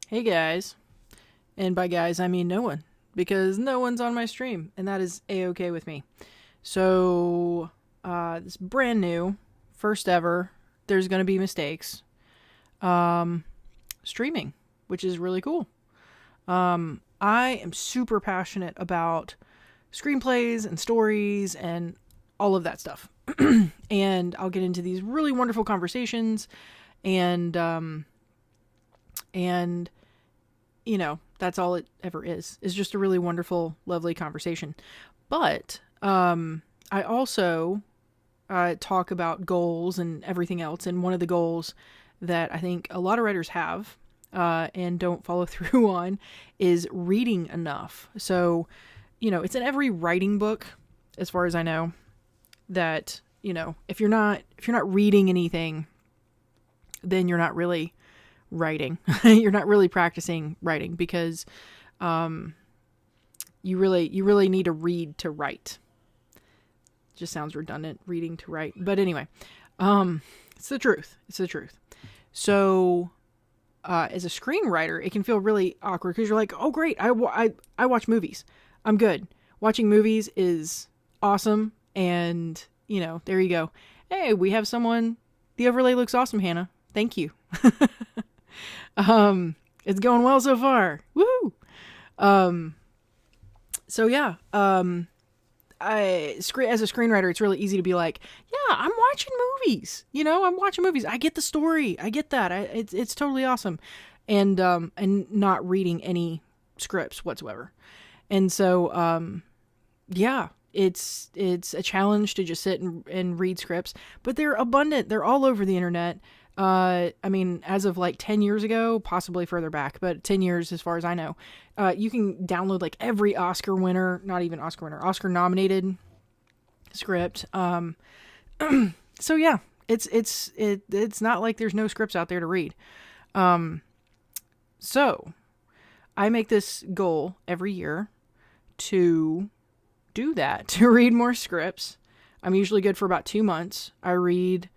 Hey guys, and by guys I mean no one, because no one's on my stream, and that is a-okay with me. So, this brand new, first ever, there's gonna be mistakes, um, streaming, which is really cool. I am super passionate about screenplays and stories and all of that stuff. And I'll get into these really wonderful conversations and that's all it ever is just a really wonderful, lovely conversation. But I also talk about goals and everything else. And one of the goals that I think a lot of writers have and don't follow through on is reading enough. So, it's in every writing book, as far as I know, that, if you're not reading anything, then you're not really writing. You're not really practicing writing, because you really need to read to write. Just sounds redundant, reading to write. But anyway, it's the truth. It's the truth. So, as a screenwriter, it can feel really awkward because you're like, oh, great, I watch movies. I'm good. Watching movies is awesome. And, there you go. Hey, we have someone. The overlay looks awesome, Hannah. Thank you. It's going well so far. Woo! So yeah, as a screenwriter, it's really easy to be like, yeah, I'm watching movies. I'm watching movies. I get the story. I get that. It's totally awesome. And not reading any scripts whatsoever. And so, yeah, it's a challenge to just sit and read scripts, but they're abundant. They're all over the internet. As of like 10 years ago, possibly further back, but 10 years as far as I know, you can download like every Oscar winner, not even Oscar winner, Oscar nominated script. So yeah, it's not like there's no scripts out there to read. So I make this goal every year to do that, to read more scripts. I'm usually good for about 2 months. I read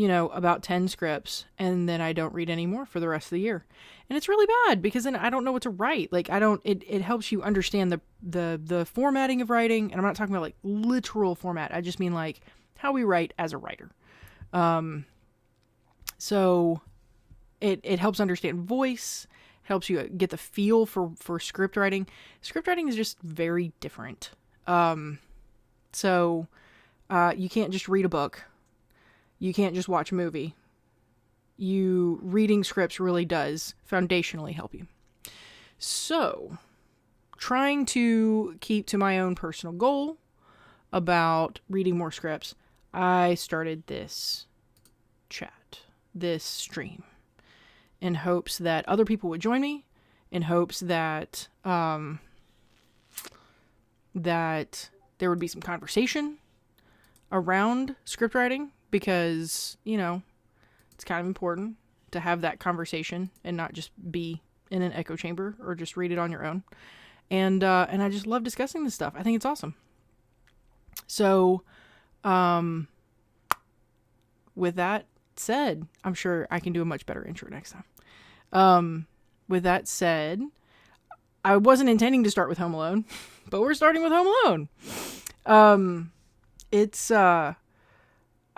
about 10 scripts, and then I don't read anymore for the rest of the year. And it's really bad, because then I don't know what to write. Like, it helps you understand the formatting of writing. And I'm not talking about like literal format. I just mean like how we write as a writer. So it helps understand voice, helps you get the feel for script writing. Script writing is just very different. So you can't just read a book. You can't just watch a movie. Reading scripts really does foundationally help you. So, trying to keep to my own personal goal about reading more scripts, I started this chat, this stream, in hopes that other people would join me, in hopes that that there would be some conversation around script writing. Because, it's kind of important to have that conversation and not just be in an echo chamber or just read it on your own. And I just love discussing this stuff. I think it's awesome. So, with that said, I'm sure I can do a much better intro next time. With that said, I wasn't intending to start with Home Alone, but we're starting with Home Alone.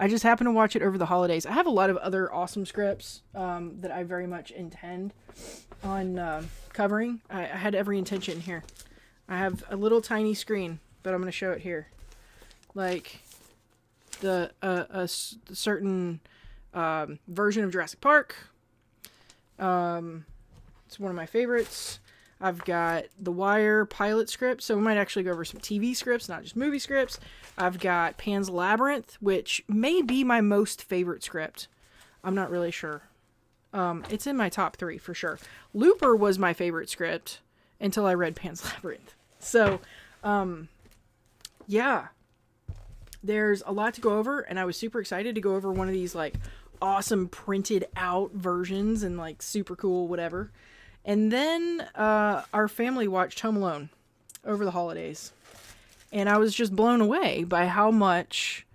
I just happened to watch it over the holidays. I have a lot of other awesome scripts that I very much intend on covering. I had every intention here. I have a little tiny screen, but I'm going to show it here. Like a certain version of Jurassic Park. It's one of my favorites. I've got The Wire pilot script, so we might actually go over some TV scripts, not just movie scripts. I've got Pan's Labyrinth, which may be my most favorite script. I'm not really sure. It's in my top 3 for sure. Looper was my favorite script until I read Pan's Labyrinth. So, yeah. There's a lot to go over, and I was super excited to go over one of these, like, awesome printed out versions and, like, super cool whatever. And then our family watched Home Alone over the holidays. And I was just blown away by how much,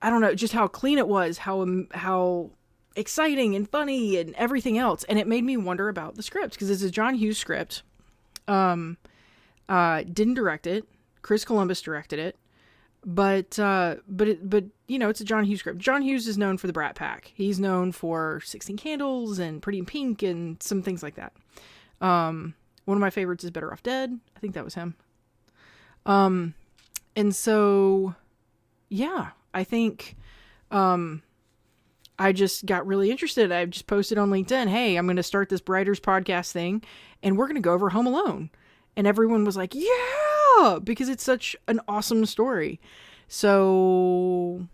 I don't know, just how clean it was, how exciting and funny and everything else. And it made me wonder about the script, because it's a John Hughes script. Didn't direct it. Chris Columbus directed it. But you know, it's a John Hughes script. John Hughes is known for the Brat Pack. He's known for 16 Candles and Pretty in Pink and some things like that. One of my favorites is Better Off Dead. I think that was him. And so, yeah, I think, I just got really interested. I just posted on LinkedIn, hey, I'm going to start this Writers Podcast thing, and we're going to go over Home Alone. And everyone was like, yeah, because it's such an awesome story. So,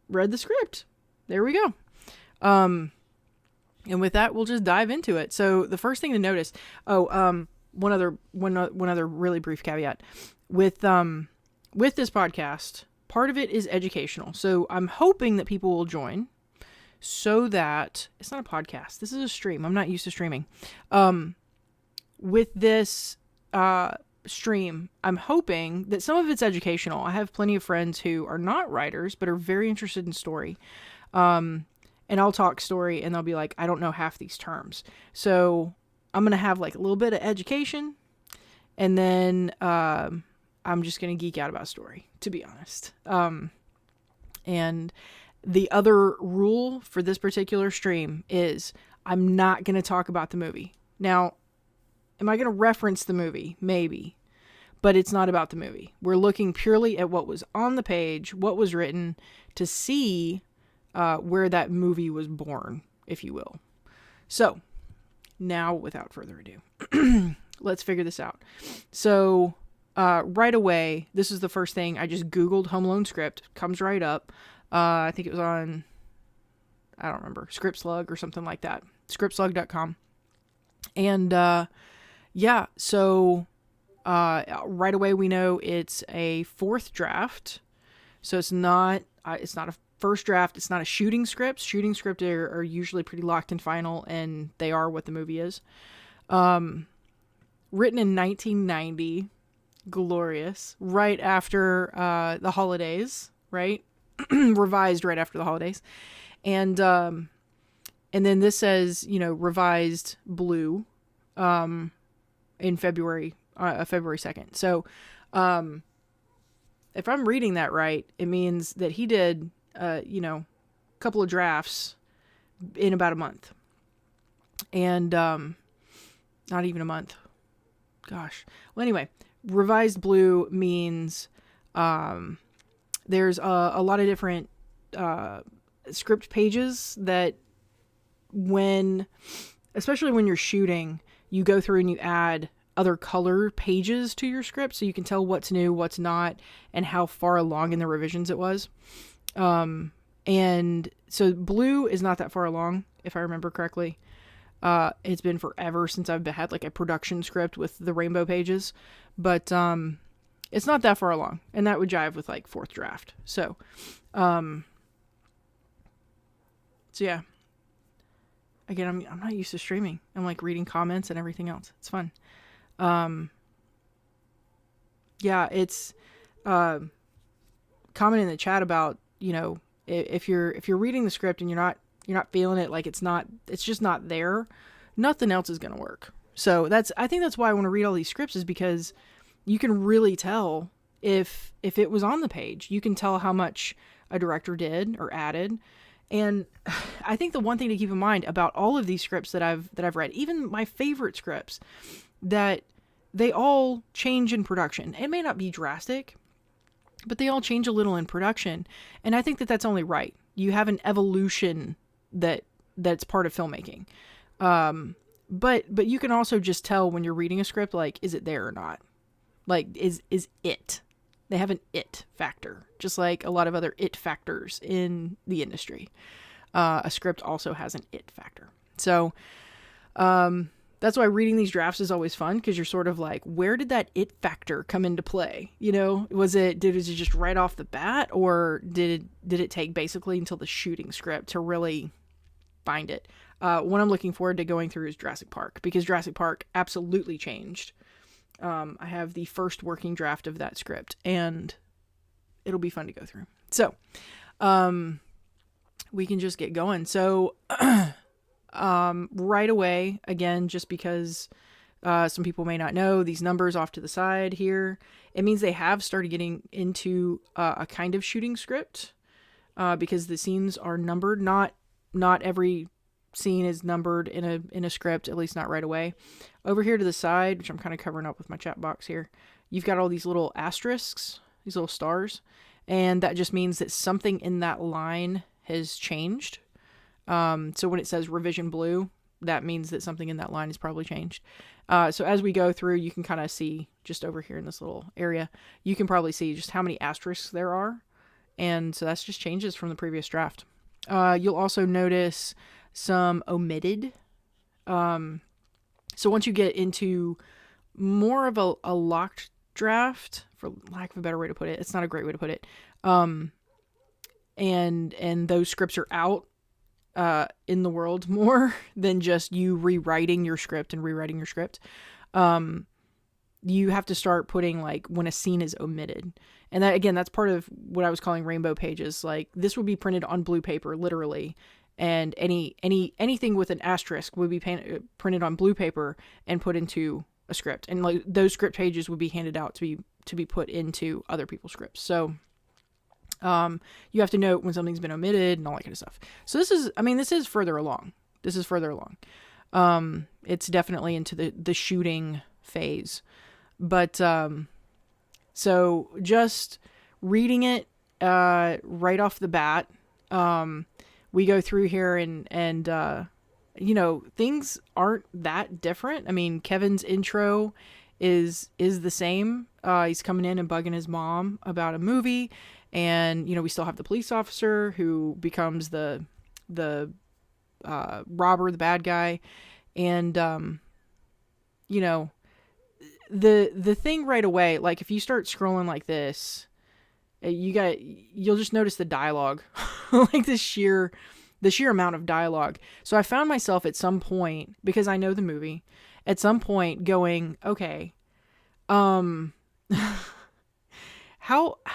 read the script. There we go. And with that, we'll just dive into it. So, the first thing to notice, one other really brief caveat. With this podcast, part of it is educational. So, I'm hoping that people will join, so that it's not a podcast. This is a stream. I'm not used to streaming. With this stream, I'm hoping that some of it's educational. I have plenty of friends who are not writers, but are very interested in story. And I'll talk story and they'll be like, I don't know half these terms. So I'm going to have like a little bit of education, and then I'm just going to geek out about story, to be honest. And the other rule for this particular stream is I'm not going to talk about the movie. Now, am I going to reference the movie? Maybe. But it's not about the movie. We're looking purely at what was on the page, what was written, to see where that movie was born, if you will. So, now, without further ado, let's figure this out. So, right away, this is the first thing. I just Googled Home Alone script. Comes right up. I think it was on, I don't remember, ScriptSlug or something like that. ScriptSlug.com. And, yeah, so, right away we know it's a fourth draft. So it's not a first draft. It's not a shooting script. Shooting scripts are usually pretty locked and final, and they are what the movie is. Written in 1990, glorious, right after, the holidays, right? Revised right after the holidays. And then this says, you know, revised blue, in February 2nd. So, if I'm reading that right, it means that he did, you know, a couple of drafts in about a month. And, not even a month. Gosh. Well, anyway, revised blue means, there's a lot of different script pages that especially when you're shooting, you go through and you add other color pages to your script so you can tell what's new, what's not, and how far along in the revisions it was. And so blue is not that far along, if I remember correctly. It's been forever since I've had like a production script with the rainbow pages, but it's not that far along, and that would jive with like fourth draft. So yeah. Again, I'm not used to streaming. I'm like reading comments and everything else. It's fun. Yeah, it's comment in the chat about, you know, if you're reading the script and you're not feeling it, like it's just not there, nothing else is going to work. So I think that's why I want to read all these scripts, is because you can really tell if it was on the page. You can tell how much a director did or added. And I think the one thing to keep in mind about all of these scripts that I've read, even my favorite scripts, that they all change in production. It may not be drastic, but they all change a little in production. And I think that that's only right. You have an evolution that's part of filmmaking. But you can also just tell when you're reading a script, like, is it there or not? Like, is it? They have an it factor, just like a lot of other it factors in the industry. A script also has an it factor. So that's why reading these drafts is always fun, because you're sort of like, where did that it factor come into play? You know, did it just right off the bat, or did it take basically until the shooting script to really find it? What I'm looking forward to going through is Jurassic Park, because Jurassic Park absolutely changed. I have the first working draft of that we can just get going. So, right away, again, just because some people may not know these numbers off to the side here, it means they have started getting into a kind of shooting script, because the scenes are numbered. Not every scene is numbered in a script, at least not right away. Over here to the side, which I'm kind of covering up with my chat box here, you've got all these little asterisks, these little stars, and that just means that something in that line has changed. So when it says revision blue, that means that something in that line has probably changed. So as we go through, you can kind of see just over here in this little area, you can probably see just how many asterisks there are. And so that's just changes from the previous draft. You'll also notice some omitted. So once you get into more of a locked draft, for lack of a better way to put it, it's not a great way to put it. And those scripts are out in the world more than just you rewriting your script and rewriting your script. You have to start putting like when a scene is omitted. And that, again, that's part of what I was calling rainbow pages. Like this would be printed on blue paper, literally. And anything with an asterisk would be printed on blue paper and put into a script. And like those script pages would be handed out to be put into other people's scripts. So, you have to note when something's been omitted and all that kind of stuff. So this is further along. It's definitely into the shooting phase. But, so just reading it, right off the bat, we go through here and things aren't that different. I mean, Kevin's intro is the same. He's coming in and bugging his mom about a movie. And, we still have the police officer who becomes the robber, the bad guy. And, the thing right away, like if you start scrolling like this, you'll just notice the dialogue, like the sheer amount of dialogue. So I found myself at some point, because I know the movie, at some point going, okay, how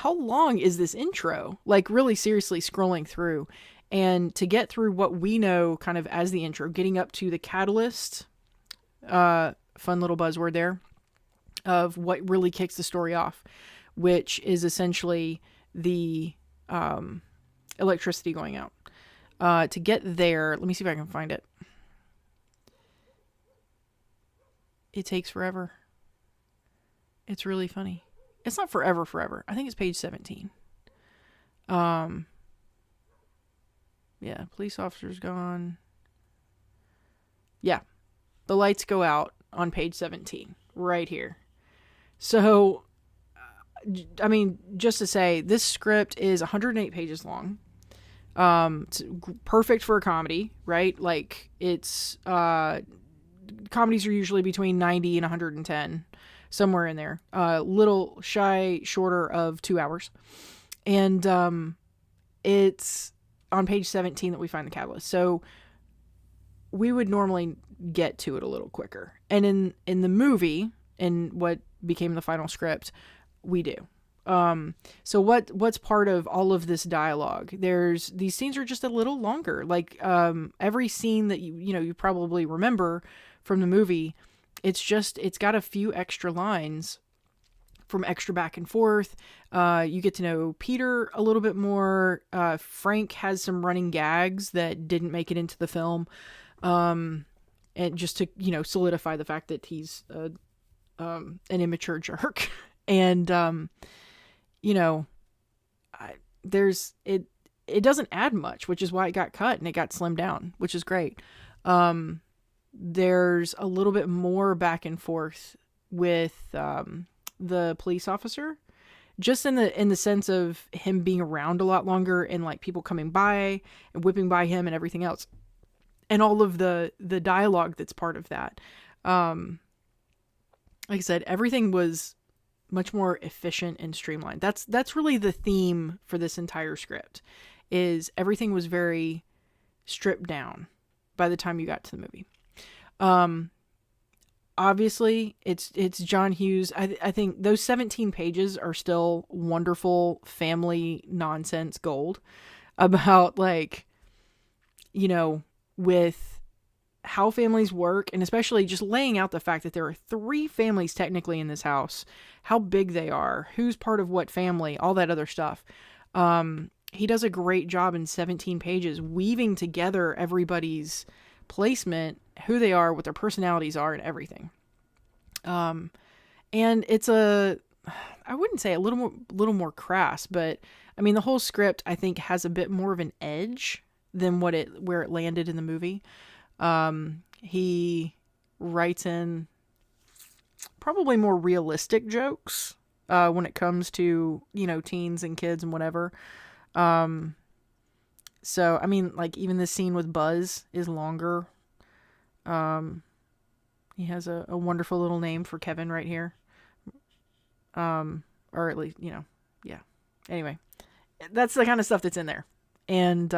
long is this intro? Like really seriously scrolling through, and to get through what we know kind of as the intro, getting up to the catalyst, fun little buzzword there, of what really kicks the story off, which is essentially the electricity going out. To get there, let me see if I can find it. It takes forever. It's really funny. It's not forever. I think it's page 17. Yeah, police officer's gone. Yeah, the lights go out on page 17, right here. So, I mean, just to say, this script is 108 pages long. It's perfect for a comedy, right? Like, it's, comedies are usually between 90 and 110, somewhere in there. Little shy shorter of 2 hours. And, it's on page 17 that we find the catalyst. So, we would normally get to it a little quicker. And in the movie, in what became the final script, we do. So what's part of all of this dialogue? These scenes are just a little longer. Like, every scene that you probably remember from the movie, it's got a few extra lines from extra back and forth. You get to know Peter a little bit more. Frank has some running gags that didn't make it into the film. And just to, solidify the fact that he's, an immature jerk. And, it doesn't add much, which is why it got cut and it got slimmed down, which is great. There's a little bit more back and forth with, the police officer, just in the sense of him being around a lot longer and like people coming by and whipping by him and everything else. And all of the dialogue that's part of that. Like I said, everything was much more efficient and streamlined. That's really the theme for this entire script, is everything was very stripped down by the time you got to the movie. Obviously it's John Hughes. I think those 17 pages are still wonderful family nonsense gold about like you know, with how families work, and especially just laying out the fact that there are 3 families technically in this house, how big they are, who's part of what family, all that other stuff. He does a great job in 17 pages weaving together everybody's placement, who they are, what their personalities are, and everything. And it's I wouldn't say a little more crass, but I mean, the whole script, I think, has a bit more of an edge than where it landed in the movie. He writes in probably more realistic jokes, when it comes to, you know, teens and kids and whatever. So, I mean, like, even this scene with Buzz is longer. He has a wonderful little name for Kevin right here. Or at least, you know, yeah. Anyway, that's the kind of stuff that's in there. And,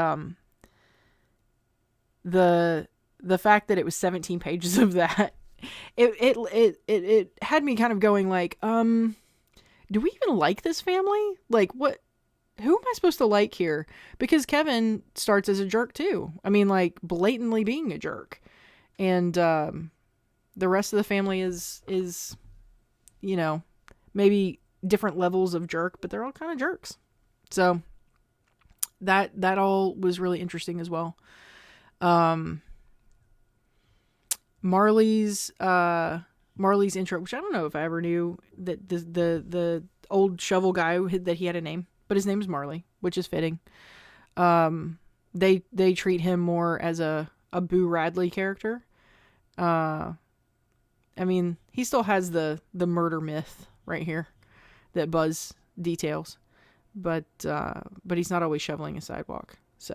the fact that it was 17 pages of that, it had me kind of going like, do we even like this family? Like, who am I supposed to like here? Because Kevin starts as a jerk too. I mean, like, blatantly being a jerk. And, the rest of the family is, you know, maybe different levels of jerk, but they're all kind of jerks. So that all was really interesting as well. Marley's intro, which I don't know if I ever knew that the old shovel guy that he had a name, but his name is Marley, which is fitting. They treat him more as a Boo Radley character. I mean, he still has the murder myth right here that Buzz details, but he's not always shoveling a sidewalk. So,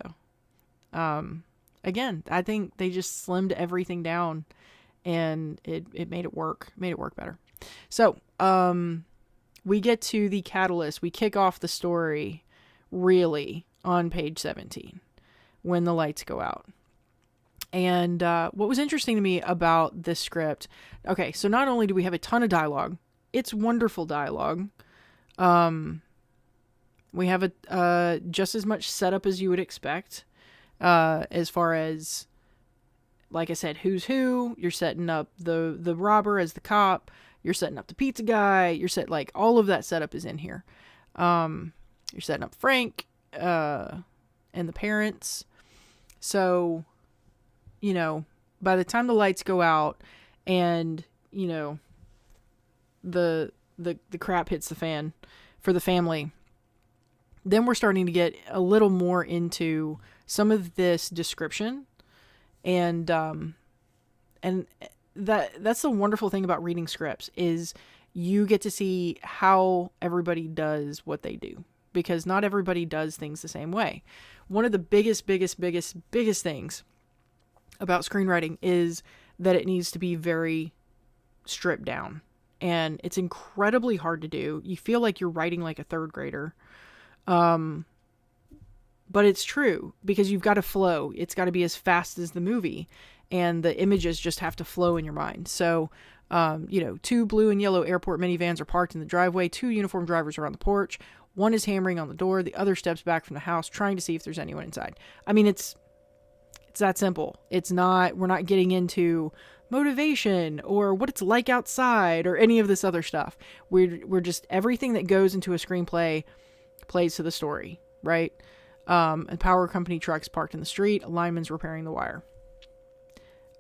again, I think they just slimmed everything down, and it made it work better. So, we get to the catalyst. We kick off the story really on page 17 when the lights go out. And what was interesting to me about this script, okay, so not only do we have a ton of dialogue, it's wonderful dialogue. We have just as much setup as you would expect, as far as, like I said, who's who. You're setting up the robber as the cop. You're setting up the pizza guy. Like, all of that setup is in here. You're setting up Frank, and the parents. So, you know, by the time the lights go out and, you know, the crap hits the fan for the family, then we're starting to get a little more into some of this description. And that's the wonderful thing about reading scripts, is you get to see how everybody does what they do, because not everybody does things the same way. One of the biggest things about screenwriting is that it needs to be very stripped down, and it's incredibly hard to do. You feel like you're writing like a 3rd grader. But it's true, because you've got to flow. It's got to be as fast as the movie, and the images just have to flow in your mind. So, you know, 2 blue and yellow airport minivans are parked in the driveway. 2 uniformed drivers are on the porch. One is hammering on the door. The other steps back from the house, trying to see if there's anyone inside. I mean, it's that simple. We're not getting into motivation or what it's like outside or any of this other stuff. We're just, everything that goes into a screenplay plays to the story, right? A power company truck's parked in the street. A lineman's repairing the wire.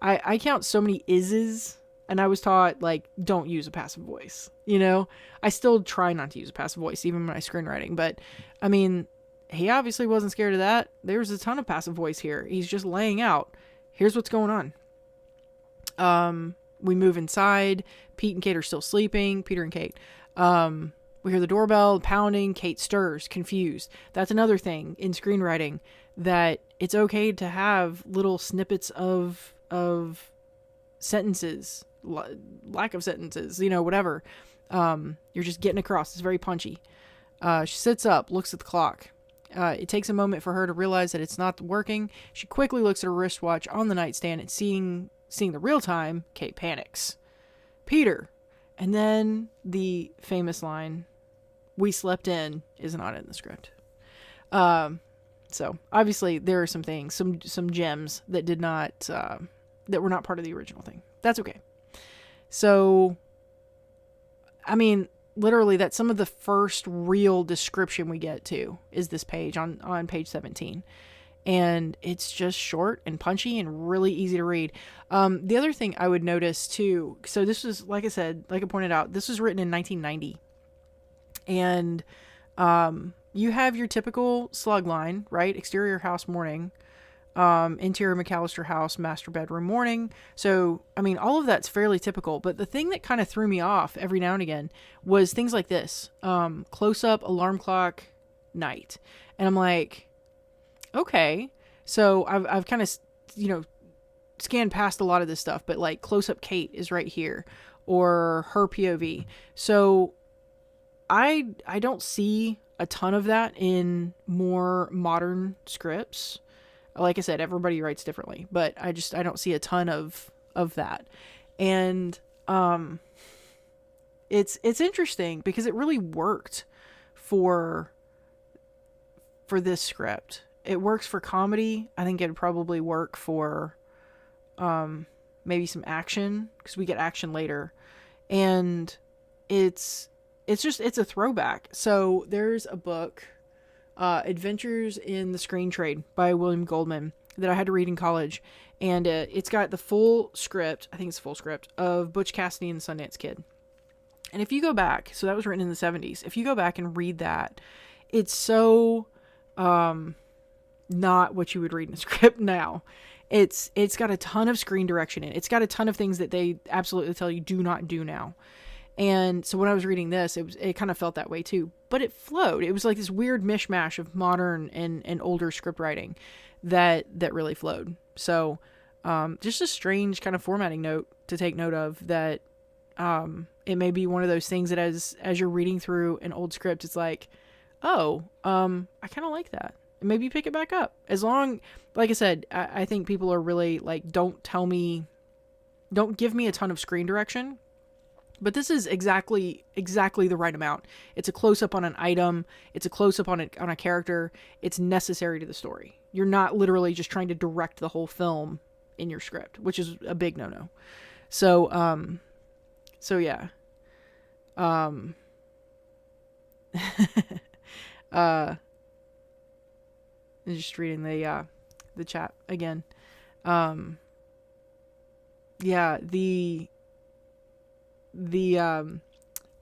I count so many ises, and I was taught, like, don't use a passive voice. You know, I still try not to use a passive voice, even when I screenwriting. But I mean, he obviously wasn't scared of that. There's a ton of passive voice here. He's just laying out, here's what's going on. We move inside. Pete and Kate are still sleeping. Peter and Kate. We hear the doorbell pounding. Kate stirs, confused. That's another thing in screenwriting, that it's okay to have little snippets of sentences, lack of sentences, you know, whatever. You're just getting across. It's very punchy. She sits up, looks at the clock. It takes a moment for her to realize that it's not working. She quickly looks at her wristwatch on the nightstand, and seeing the real time, Kate panics. Peter. And then the famous line, "We slept in," is not in the script. So obviously there are some things, some gems that did not, that were not part of the original thing. That's okay. So, I mean, literally that's some of the first real description we get to is this page on page 17. And it's just short and punchy and really easy to read. The other thing I would notice too, so this was, like I said, like I pointed out, this was written in 1990. And you have your typical slug line, right? Exterior house morning, interior McAllister house, master bedroom morning. So, I mean, all of that's fairly typical. But the thing that kind of threw me off every now and again was things like this. Close up, alarm clock, night. And I'm like, okay, so I've kind of, scanned past a lot of this stuff, but like close up Kate is right here, or her POV. So I don't see a ton of that in more modern scripts. Like I said, everybody writes differently, but I don't see a ton of that. And it's interesting because it really worked for this script. It works for comedy. I think it'd probably work for maybe some action, because we get action later. And it's a throwback. So there's a book, Adventures in the Screen Trade by William Goldman, that I had to read in college. And it's got the full script, I think it's the full script, of Butch Cassidy and the Sundance Kid. And if you go back, so that was written in the 70s. If you go back and read that, it's so not what you would read in a script now. It's got a ton of screen direction in it. It's got a ton of things that they absolutely tell you do not do now. And so when I was reading this, it kind of felt that way too. But it flowed. It was like this weird mishmash of modern and older script writing that really flowed. So just a strange kind of formatting note to take note of, that it may be one of those things that as you're reading through an old script, it's like, oh, I kind of like that. And maybe pick it back up. As long, like I said, I think people are really like, don't give me a ton of screen direction. But this is exactly the right amount. It's a close-up on an item. It's a close-up on a character. It's necessary to the story. You're not literally just trying to direct the whole film in your script, which is a big no-no. So yeah. I'm just reading the chat again. Yeah, the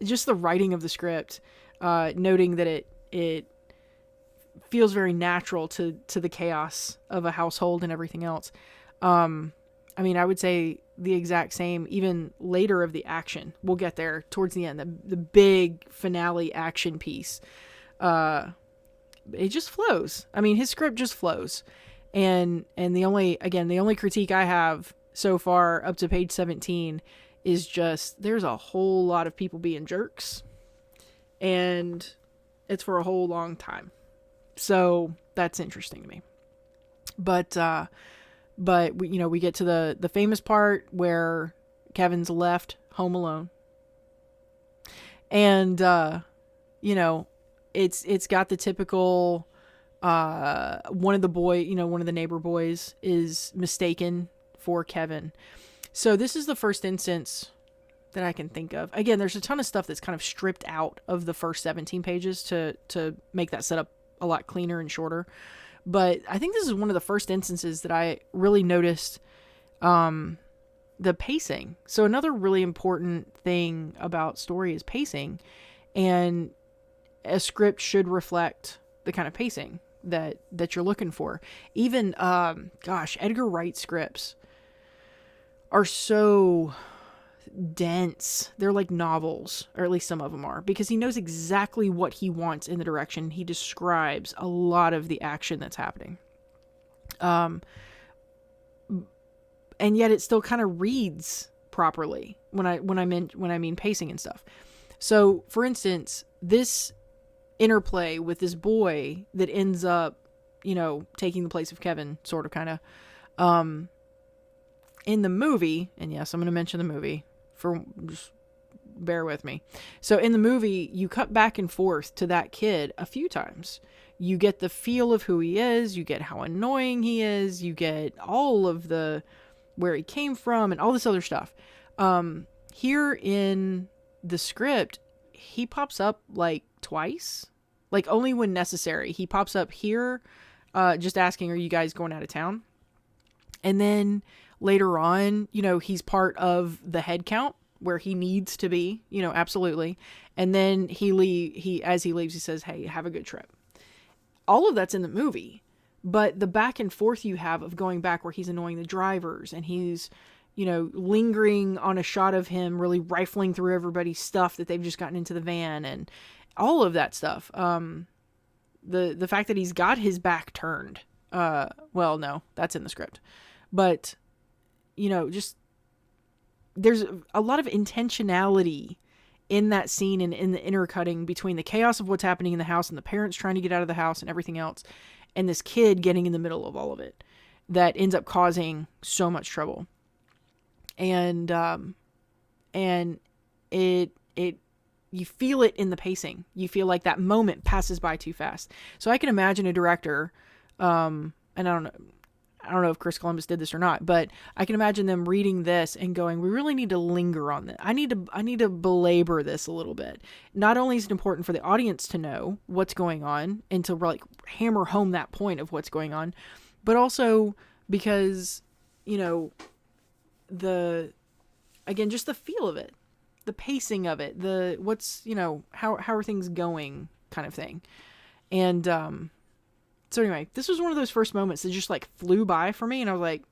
just the writing of the script, noting that it feels very natural to the chaos of a household and everything else. I mean, I would say the exact same even later of the action. We'll get there towards the end, the big finale action piece. It just flows. I mean, his script just flows. And the only critique I have so far up to page 17 is just, there's a whole lot of people being jerks, and it's for a whole long time. So that's interesting to me. But we get to the famous part where Kevin's left home alone. And, it's got the typical, one of the neighbor boys is mistaken for Kevin. So this is the first instance that I can think of. Again, there's a ton of stuff that's kind of stripped out of the first 17 pages to make that setup a lot cleaner and shorter. But I think this is one of the first instances that I really noticed the pacing. So another really important thing about story is pacing, and a script should reflect the kind of pacing that you're looking for. Even Edgar Wright scripts are so dense. They're like novels, or at least some of them are, because he knows exactly what he wants in the direction. He describes a lot of the action that's happening. And yet it still kind of reads properly when I mean pacing and stuff. So, for instance, this interplay with this boy that ends up, taking the place of Kevin, sort of, kind of, in the movie, and yes, I'm going to mention the movie, just bear with me. So in the movie, you cut back and forth to that kid a few times. you get the feel of who he is, you get how annoying he is, you get all of the where he came from and all this other stuff. Here in the script, he pops up like twice, like only when necessary. He pops up here, just asking, are you guys going out of town? And then later on, he's part of the head count where he needs to be, absolutely. And then as he leaves, he says, hey, have a good trip. All of that's in the movie, but the back and forth you have of going back where he's annoying the drivers and he's, lingering on a shot of him really rifling through everybody's stuff that they've just gotten into the van and all of that stuff. The fact that he's got his back turned, well, no, that's in the script, but just there's a lot of intentionality in that scene and in the intercutting between the chaos of what's happening in the house and the parents trying to get out of the house and everything else, and this kid getting in the middle of all of it that ends up causing so much trouble. And it you feel it in the pacing. You feel like that moment passes by too fast. So I can imagine a director, and I don't know if Chris Columbus did this or not, but I can imagine them reading this and going, we really need to linger on this. I need to belabor this a little bit. Not only is it important for the audience to know what's going on and to like hammer home that point of what's going on, but also because, just the feel of it, the pacing of it, how are things going kind of thing. And, so anyway, this was one of those first moments that just like flew by for me. And I was like,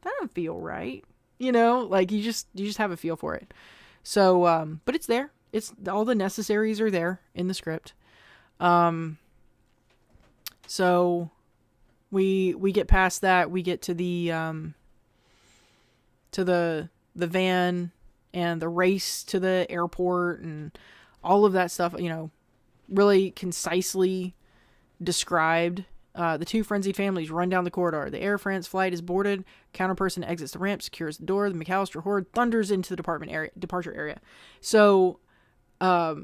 that doesn't feel right. Like you just have a feel for it. So, but it's there. It's all the necessaries are there in the script. So we get past that. We get to the van and the race to the airport and all of that stuff, really concisely described. The two frenzied families run down the corridor. The Air France flight is boarded. Counterperson exits the ramp, secures the door. The McAllister horde thunders into the departure area. So, now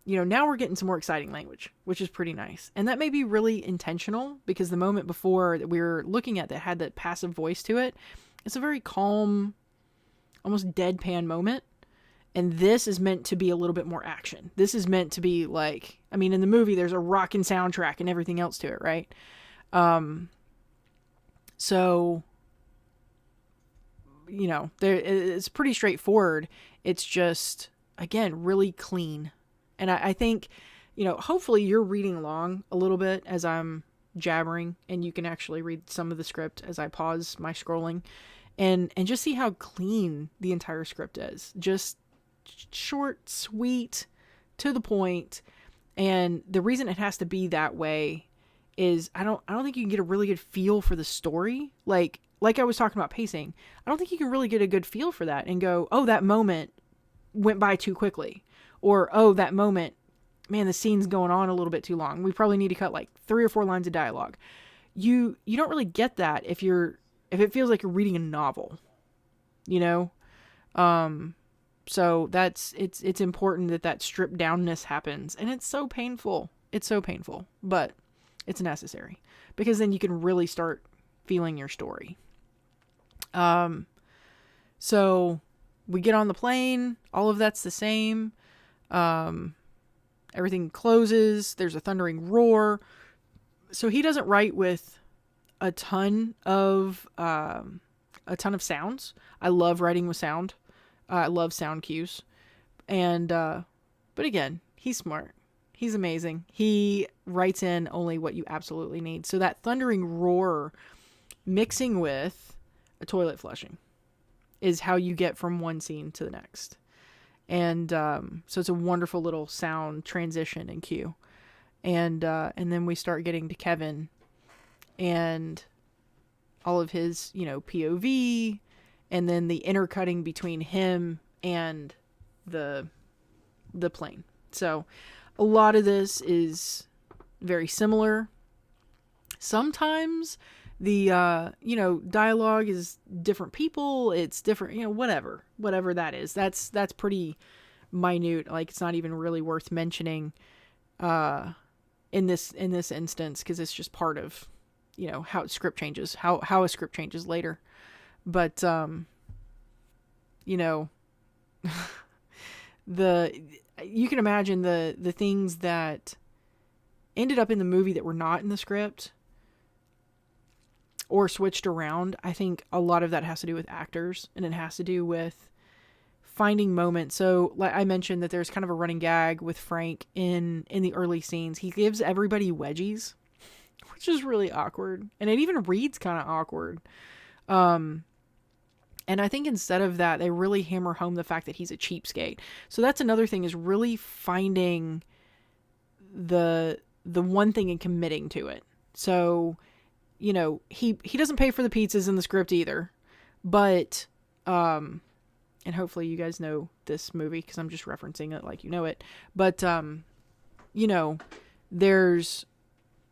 we're getting some more exciting language, which is pretty nice. And that may be really intentional because the moment before that we were looking at that had that passive voice to it, it's a very calm, almost deadpan moment. And this is meant to be a little bit more action. This is meant to be like, in the movie, there's a rockin' soundtrack and everything else to it, right? So, it's pretty straightforward. It's just, again, really clean. And I think, hopefully you're reading along a little bit as I'm jabbering and you can actually read some of the script as I pause my scrolling and just see how clean the entire script is. Just short, sweet, to the point. And the reason it has to be that way is I don't think you can get a really good feel for the story. Like I was talking about pacing, I don't think you can really get a good feel for that and go, oh, that moment went by too quickly. Or, oh, that moment, man, the scene's going on a little bit too long. We probably need to cut like 3 or 4 lines of dialogue. You don't really get that if it feels like you're reading a novel, So it's important that stripped downness happens. And it's so painful. It's so painful, but it's necessary because then you can really start feeling your story. So we get on the plane, all of that's the same. Everything closes. There's a thundering roar. So he doesn't write with a ton of sounds. I love writing with sound. I love sound cues. And, but again, he's smart. He's amazing. He writes in only what you absolutely need. So that thundering roar mixing with a toilet flushing is how you get from one scene to the next. And, so it's a wonderful little sound transition and cue. And then we start getting to Kevin and all of his, POV, and then the intercutting between him and the plane. So a lot of this is very similar. Sometimes the, dialogue is different people. It's different, whatever that is. That's pretty minute. Like it's not even really worth mentioning. in this instance, because it's just part of, how script changes, how a script changes later. But you can imagine the things that ended up in the movie that were not in the script or switched around. I think a lot of that has to do with actors, and it has to do with finding moments. So like I mentioned that there's kind of a running gag with Frank in the early scenes. He gives everybody wedgies, which is really awkward. And it even reads kind of awkward. And I think instead of that, they really hammer home the fact that he's a cheapskate. So that's another thing, is really finding the one thing and committing to it. So, he doesn't pay for the pizzas in the script either, but, and hopefully you guys know this movie because I'm just referencing it like it. But,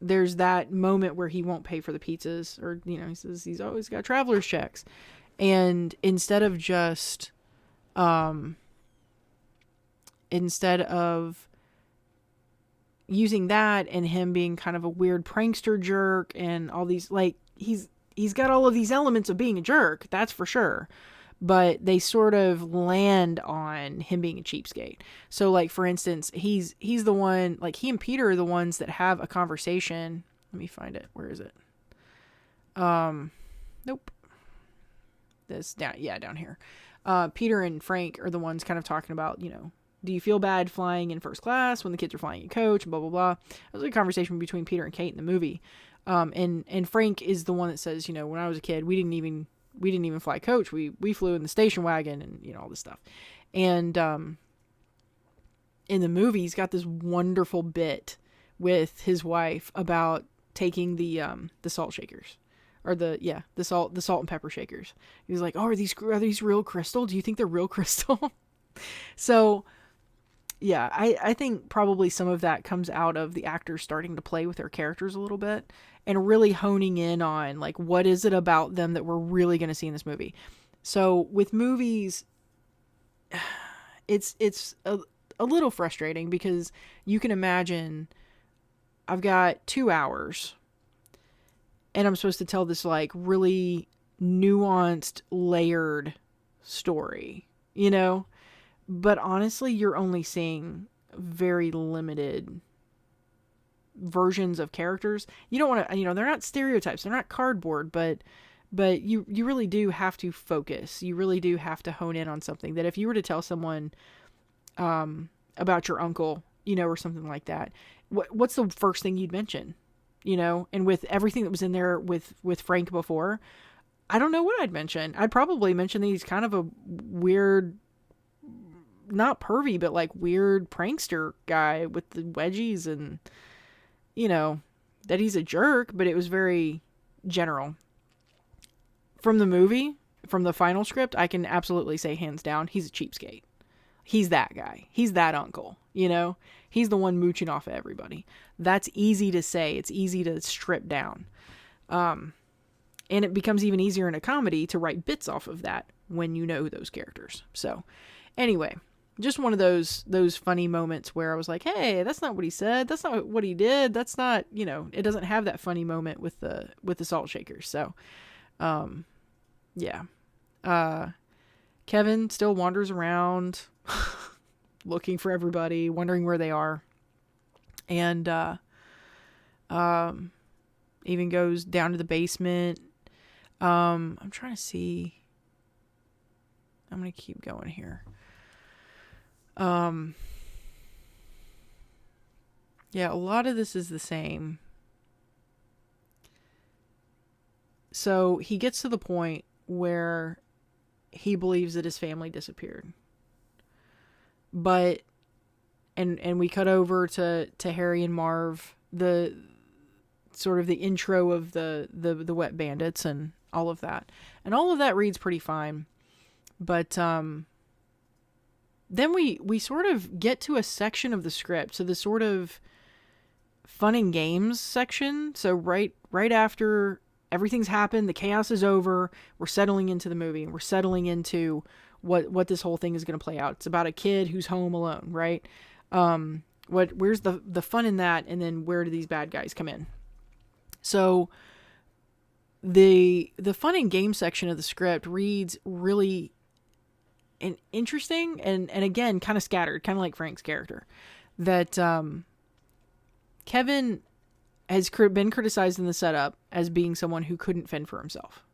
there's that moment where he won't pay for the pizzas, or, he says he's always got traveler's checks. And instead of using that and him being kind of a weird prankster jerk and all these, like, he's got all of these elements of being a jerk, that's for sure. But they sort of land on him being a cheapskate. So, like, for instance, he's the one, like, he and Peter are the ones that have a conversation. Let me find it. Where is it? Nope. This down here. Peter and Frank are the ones kind of talking about, do you feel bad flying in first class when the kids are flying in coach, blah, blah, blah. It was a conversation between Peter and Kate in the movie. And Frank is the one that says, when I was a kid, we didn't even fly coach. We flew in the station wagon and, all this stuff. And, in the movie, he's got this wonderful bit with his wife about taking the salt shakers. Or the salt and pepper shakers. He was like, "Oh, are these real crystal? Do you think they're real crystal?" So, yeah, I think probably some of that comes out of the actors starting to play with their characters a little bit and really honing in on, like, what is it about them that we're really going to see in this movie. So with movies, it's a little frustrating because you can imagine I've got 2 hours and I'm supposed to tell this, like, really nuanced, layered story, But honestly, you're only seeing very limited versions of characters. You don't want to, they're not stereotypes. They're not cardboard, but you really do have to focus. You really do have to hone in on something that if you were to tell someone about your uncle, or something like that, what's the first thing you'd mention? And with everything that was in there with Frank before, I don't know what I'd mention. I'd probably mention that he's kind of a weird, not pervy, but like weird prankster guy with the wedgies and, that he's a jerk, but it was very general. From the movie, from the final script, I can absolutely say hands down, he's a cheapskate. He's that guy. He's that uncle, He's the one mooching off of everybody. That's easy to say. It's easy to strip down. And it becomes even easier in a comedy to write bits off of that when you know those characters. So anyway, just one of those funny moments where I was like, hey, that's not what he said. That's not what he did. That's not, it doesn't have that funny moment with the salt shakers. So, yeah. Kevin still wanders around looking for everybody, wondering where they are. And, even goes down to the basement. I'm trying to see. I'm going to keep going here. Yeah, a lot of this is the same. So he gets to the point where he believes that his family disappeared. But, and we cut over to Harry and Marv, the sort of the intro of the wet bandits and all of that. And all of that reads pretty fine. But, then we sort of get to a section of the script. So the sort of fun and games section. So right after everything's happened, the chaos is over, we're settling into the movie. We're settling into what this whole thing is going to play out. It's about a kid who's home alone, right? Where's the fun in that? And then where do these bad guys come in? So the fun and game section of the script reads really interesting and again kind of scattered, kind of like Frank's character. That Kevin has been criticized in the setup as being someone who couldn't fend for himself.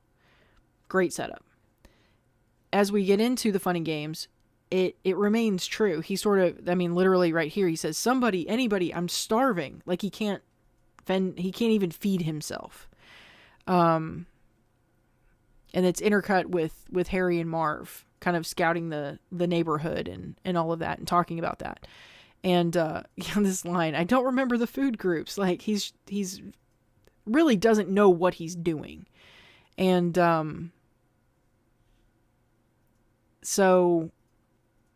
Great setup. As we get into the fun and games, it remains true. He sort of, I mean, literally right here, he says, somebody, anybody, I'm starving. Like he can't even feed himself. And it's intercut with Harry and Marv kind of scouting the neighborhood and all of that and talking about that. And this line, I don't remember the food groups. Like he's really doesn't know what he's doing. And so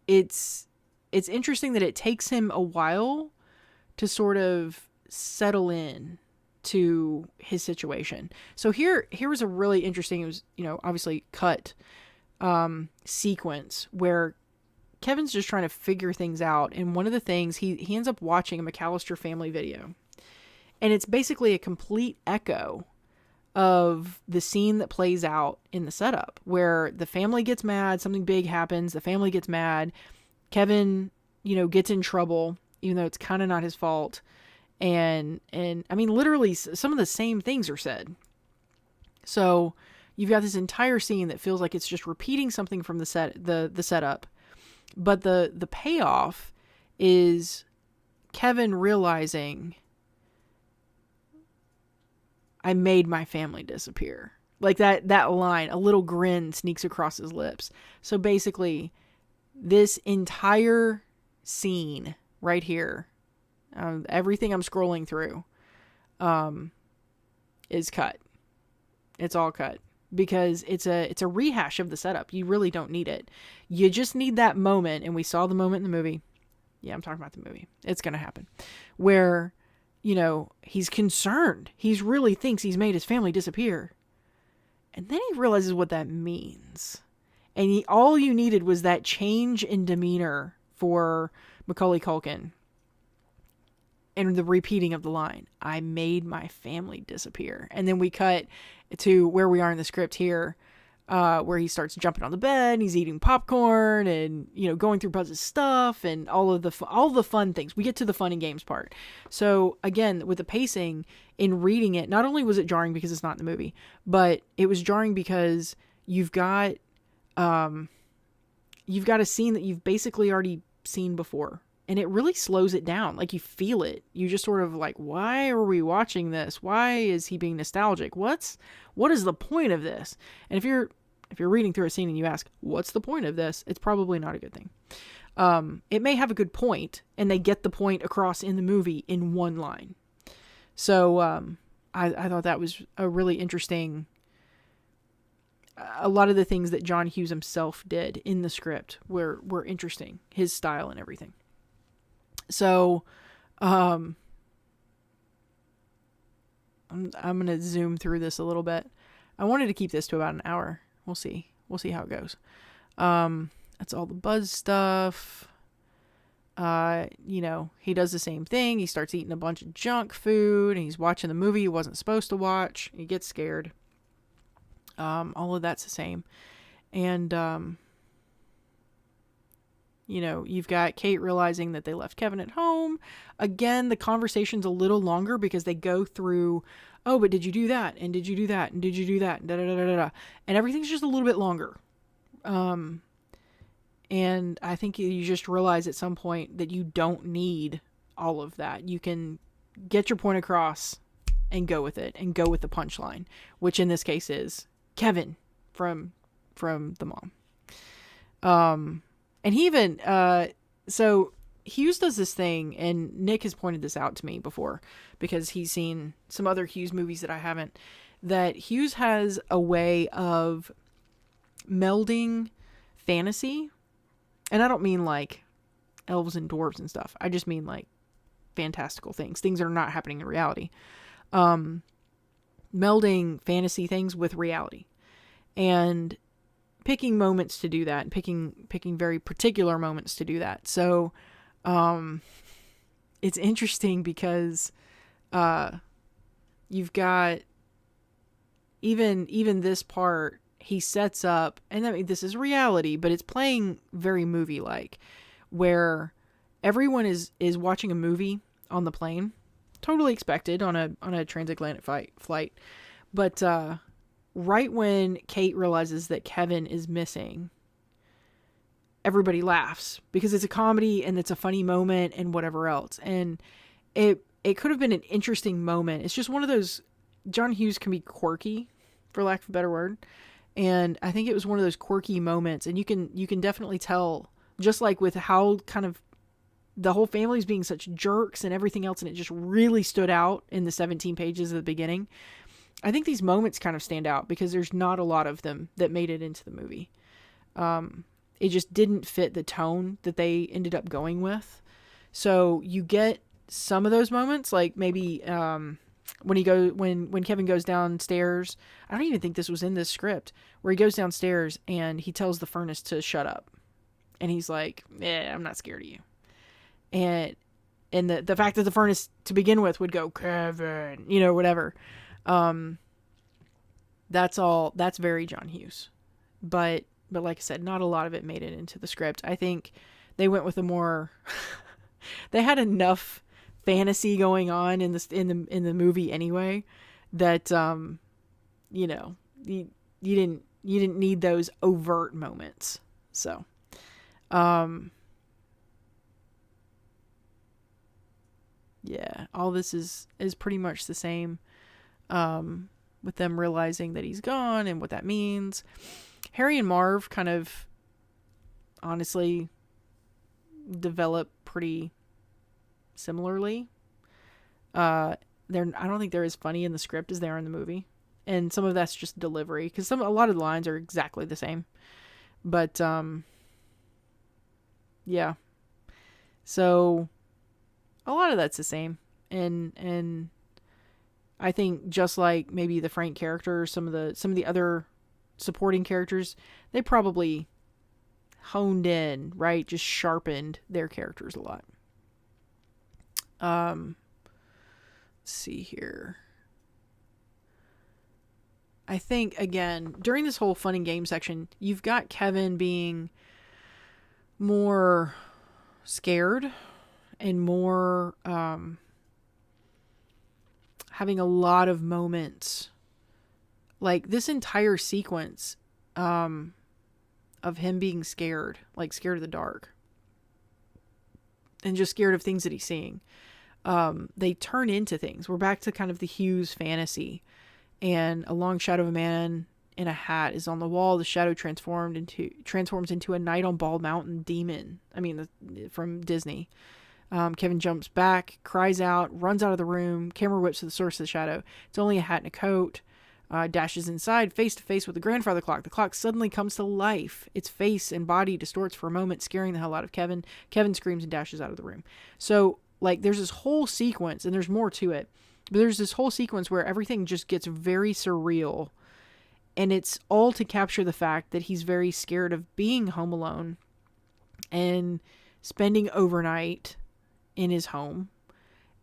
it's interesting that it takes him a while to sort of settle in to his situation. So here was a really interesting, it was, obviously cut sequence where Kevin's just trying to figure things out. And one of the things, he ends up watching a McAllister family video. And it's basically a complete echo of the scene that plays out in the setup where the family gets mad, something big happens, the family gets mad, Kevin, gets in trouble, even though it's kind of not his fault. And I mean, literally some of the same things are said. So you've got this entire scene that feels like it's just repeating something from the setup. But the payoff is Kevin realizing I made my family disappear. Like that line, a little grin sneaks across his lips. So basically, this entire scene right here, everything I'm scrolling through, is cut. It's all cut. Because it's a rehash of the setup. You really don't need it. You just need that moment, and we saw the moment in the movie. Yeah, I'm talking about the movie. It's going to happen. Where, he's concerned. He really thinks he's made his family disappear. And then he realizes what that means. And all you needed was that change in demeanor for Macaulay Culkin. And the repeating of the line, I made my family disappear. And then we cut to where we are in the script here, where he starts jumping on the bed and he's eating popcorn and, going through Buzz's stuff and all the fun things. We get to the fun and games part. So again, with the pacing in reading it, not only was it jarring because it's not in the movie, but it was jarring because you've got a scene that you've basically already seen before. And it really slows it down. Like you feel it. You just sort of like, why are we watching this? Why is he being nostalgic? What is the point of this? And if you're reading through a scene and you ask, what's the point of this? It's probably not a good thing. It may have a good point, and they get the point across in the movie in one line. So I thought that was a really interesting. A lot of the things that John Hughes himself did in the script were interesting. His style and everything. So, I'm going to zoom through this a little bit. I wanted to keep this to about an hour. We'll see how it goes. That's all the Buzz stuff. He does the same thing. He starts eating a bunch of junk food and he's watching the movie he wasn't supposed to watch. He gets scared. All of that's the same. And, you've got Kate realizing that they left Kevin at home. Again, the conversation's a little longer because they go through, oh, but did you do that? And did you do that? And did you do that? And da-da-da-da-da. And everything's just a little bit longer. And I think you just realize at some point that you don't need all of that. You can get your point across and go with it and go with the punchline, which in this case is Kevin from the mom. And he even, so Hughes does this thing, and Nick has pointed this out to me before because he's seen some other Hughes movies that I haven't, that Hughes has a way of melding fantasy. And I don't mean like elves and dwarves and stuff. I just mean like fantastical things that are not happening in reality. Melding fantasy things with reality. And picking moments to do that and picking very particular moments to do that. So, it's interesting because you've got even this part, he sets up, and I mean, this is reality, but it's playing very movie-like, where everyone is watching a movie on the plane, totally expected on a transatlantic flight. But right when Kate realizes that Kevin is missing, everybody laughs because it's a comedy and it's a funny moment and whatever else. And it could have been an interesting moment. It's just one of those, John Hughes can be quirky, for lack of a better word. And I think it was one of those quirky moments, and you can definitely tell, just like with how kind of the whole family's being such jerks and everything else, and it just really stood out in the 17 pages at the beginning. I think these moments kind of stand out because there's not a lot of them that made it into the movie. It just didn't fit the tone that they ended up going with. So you get some of those moments, like maybe when Kevin goes downstairs. I don't even think this was in this script, where he goes downstairs and he tells the furnace to shut up, and he's like, I'm not scared of you. And the fact that the furnace to begin with would go, Kevin, whatever. That's very John Hughes. But like I said, not a lot of it made it into the script. I think they went with a more they had enough fantasy going on in the movie anyway, that you didn't need those overt moments. So yeah, all this is pretty much the same, with them realizing that he's gone and what that means. Harry and Marv kind of honestly develop pretty similarly. I don't think they're as funny in the script as they are in the movie, and some of that's just delivery, because a lot of the lines are exactly the same. But yeah, so a lot of that's the same, and I think just like maybe the Frank character, some of the other supporting characters, they probably honed in, right? Just sharpened their characters a lot. Let's see here. I think, again, during this whole fun and game section, you've got Kevin being more scared and more having a lot of moments. Like this entire sequence of him being scared, like scared of the dark, and just scared of things that he's seeing. They turn into things. We're back to kind of the Hughes fantasy, and a long shadow of a man in a hat is on the wall. The shadow transforms into a Night on Bald Mountain demon. I mean, from Disney. Kevin jumps back, cries out, runs out of the room. Camera whips to the source of the shadow. It's only a hat and a coat. Dashes inside, face to face with the grandfather clock. The clock suddenly comes to life. Its face and body distorts for a moment, scaring the hell out of Kevin. Kevin screams and dashes out of the room. So, like, there's this whole sequence, and there's more to it, but there's this whole sequence where everything just gets very surreal, and it's all to capture the fact that he's very scared of being home alone and spending overnight in his home,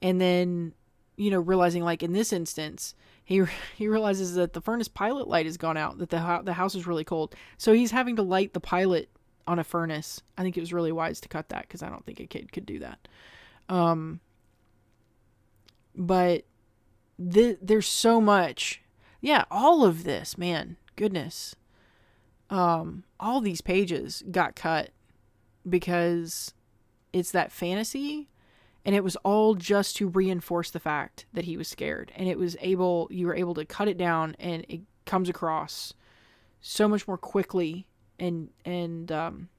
and then, realizing, like in this instance, he realizes that the furnace pilot light has gone out, that the house is really cold. So he's having to light the pilot on a furnace. I think it was really wise to cut that, because I don't think a kid could do that. But there's so much. Yeah, all of this, man, goodness. All these pages got cut because it's that fantasy. And it was all just to reinforce the fact that he was scared. And you were able to cut it down, and it comes across so much more quickly and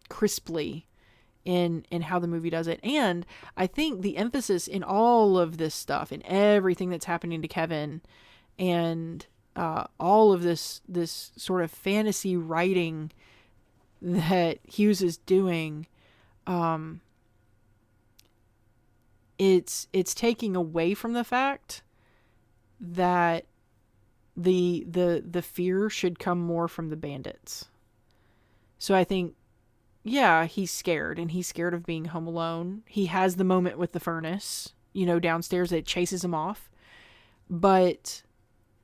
crisply in how the movie does it. And I think the emphasis in all of this stuff and everything that's happening to Kevin, and all of this sort of fantasy writing that Hughes is doing, it's taking away from the fact that the fear should come more from the bandits. So I think, yeah, he's scared, and he's scared of being home alone. He has the moment with the furnace, downstairs that chases him off. But,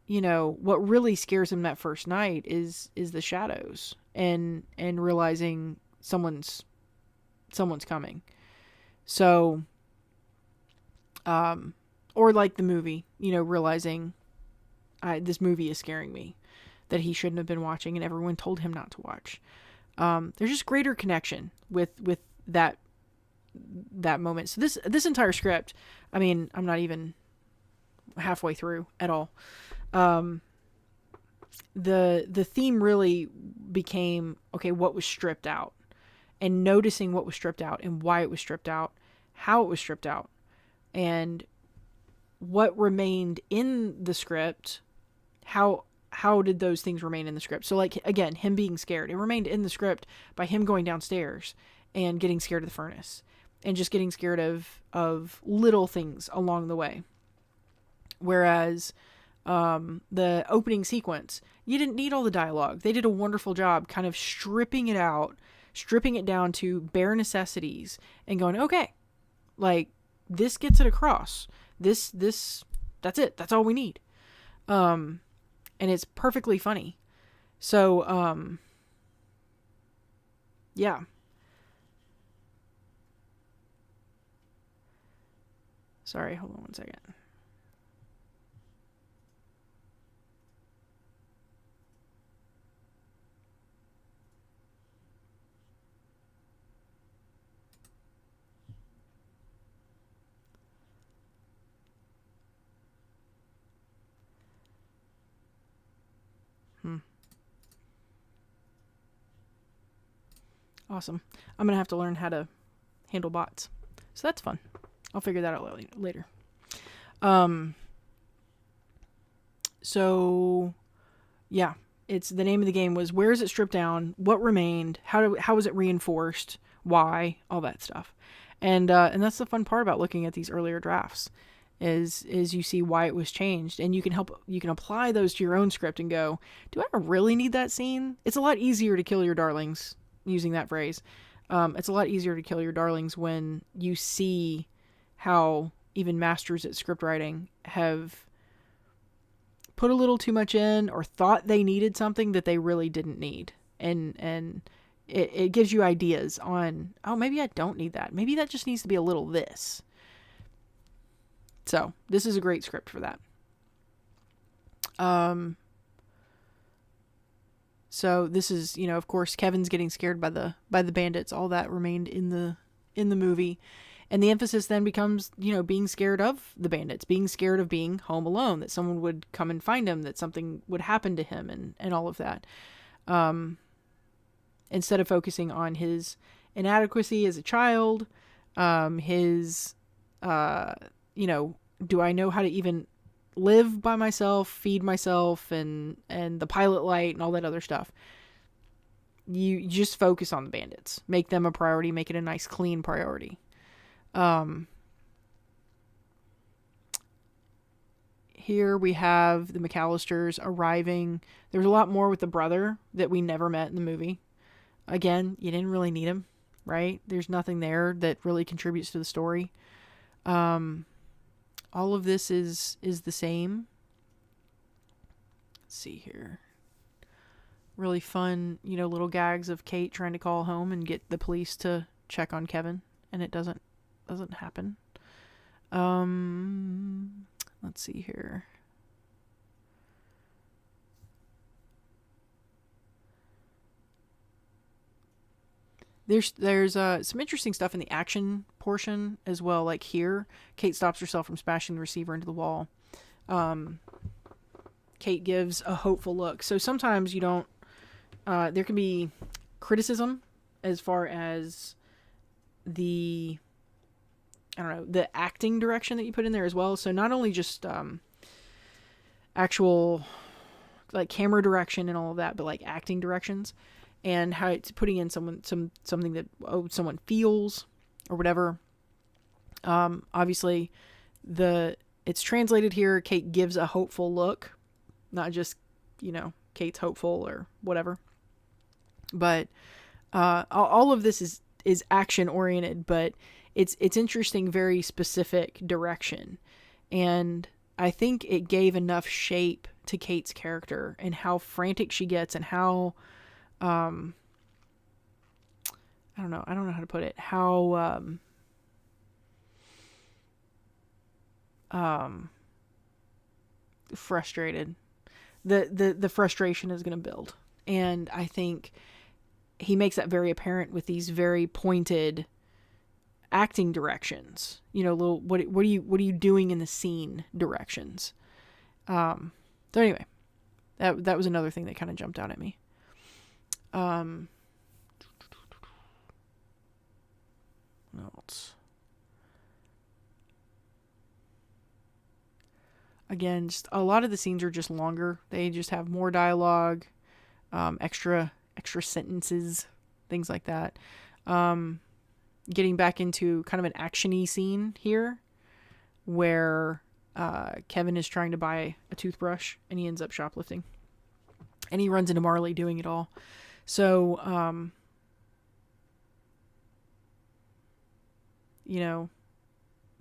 what really scares him that first night is the shadows and realizing someone's coming. So, or like the movie, realizing this movie is scaring me, that he shouldn't have been watching and everyone told him not to watch. There's just greater connection with that moment. So this entire script, I mean, I'm not even halfway through at all. The theme really became, okay, what was stripped out, and noticing what was stripped out and why it was stripped out, how it was stripped out, and what remained in the script. How did those things remain in the script? So, like, again, him being scared, it remained in the script by him going downstairs and getting scared of the furnace and just getting scared of little things along the way. Whereas the opening sequence, you didn't need all the dialogue. They did a wonderful job kind of stripping it out, stripping it down to bare necessities and going, okay, like, this gets it across. This, that's it. That's all we need. And it's perfectly funny. So, yeah. Sorry, hold on one second. Awesome. I'm going to have to learn how to handle bots. So that's fun. I'll figure that out later. So yeah, it's the name of the game was, where is it stripped down? What remained? How was it reinforced? Why? All that stuff. And that's the fun part about looking at these earlier drafts is you see why it was changed, and you can apply those to your own script and go, do I really need that scene? It's a lot easier to kill your darlings, using that phrase. It's a lot easier to kill your darlings when you see how even masters at script writing have put a little too much in, or thought they needed something that they really didn't need. And it gives you ideas on, oh, maybe I don't need that. Maybe that just needs to be a little this. So this is a great script for that. So this is, of course, Kevin's getting scared by the bandits. All that remained in the movie. And the emphasis then becomes, being scared of the bandits, being scared of being home alone, that someone would come and find him, that something would happen to him, and all of that. Instead of focusing on his inadequacy as a child, his, do I know how to even live by myself, feed myself, and the pilot light and all that other stuff. You just focus on the bandits. Make them a priority. Make it a nice, clean priority. Here we have the McAllisters arriving. There's a lot more with the brother that we never met in the movie. Again, you didn't really need him, right? There's nothing there that really contributes to the story. All of this is the same. Let's see here. Really fun, little gags of Kate trying to call home and get the police to check on Kevin, and it doesn't happen. Let's see here. There's some interesting stuff in the action portion as well. Like here, Kate stops herself from smashing the receiver into the wall. Kate gives a hopeful look. So sometimes you don't. There can be criticism as far as the acting direction that you put in there as well. So not only just actual like camera direction and all of that, but like acting directions. And how it's putting in something that someone feels or whatever. Obviously, it's translated here. Kate gives a hopeful look, not just Kate's hopeful or whatever. But all of this is action oriented, but it's interesting, very specific direction. And I think it gave enough shape to Kate's character and how frantic she gets and how, I don't know how to put it, how, frustrated the frustration is going to build. And I think he makes that very apparent with these very pointed acting directions, little, what are you doing in the scene directions. So anyway, that was another thing that kind of jumped out at me. What else? Again, just a lot of the scenes are just longer. They just have more dialogue, extra sentences, things like that. Getting back into kind of an action-y scene here where Kevin is trying to buy a toothbrush and he ends up shoplifting. And he runs into Marley doing it all. So,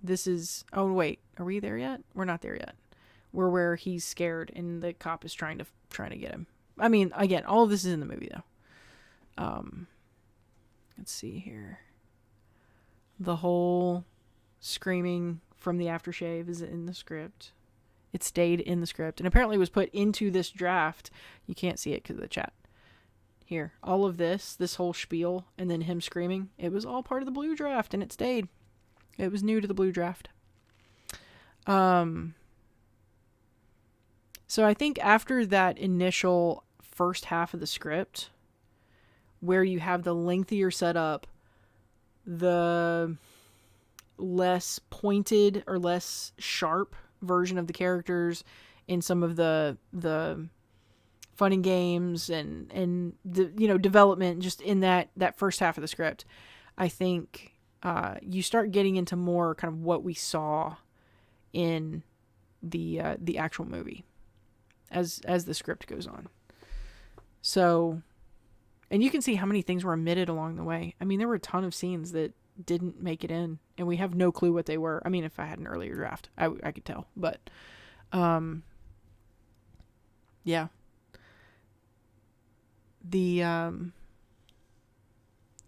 this is... Oh, wait. Are we there yet? We're not there yet. We're where he's scared and the cop is trying to get him. I mean, again, all of this is in the movie, though. Let's see here. The whole screaming from the aftershave is in the script. It stayed in the script and apparently was put into this draft. You can't see it because of the chat. Here, all of this whole spiel, and then him screaming, it was all part of the blue draft and it stayed. It was new to the blue draft. So I think after that initial first half of the script, where you have the lengthier setup, the less pointed or less sharp version of the characters in some of the fun and games and the, development just in that first half of the script, I think you start getting into more kind of what we saw in the actual movie as the script goes on. So, and you can see how many things were omitted along the way. I mean, there were a ton of scenes that didn't make it in, and we have no clue what they were. I mean, if I had an earlier draft, I could tell. But, yeah.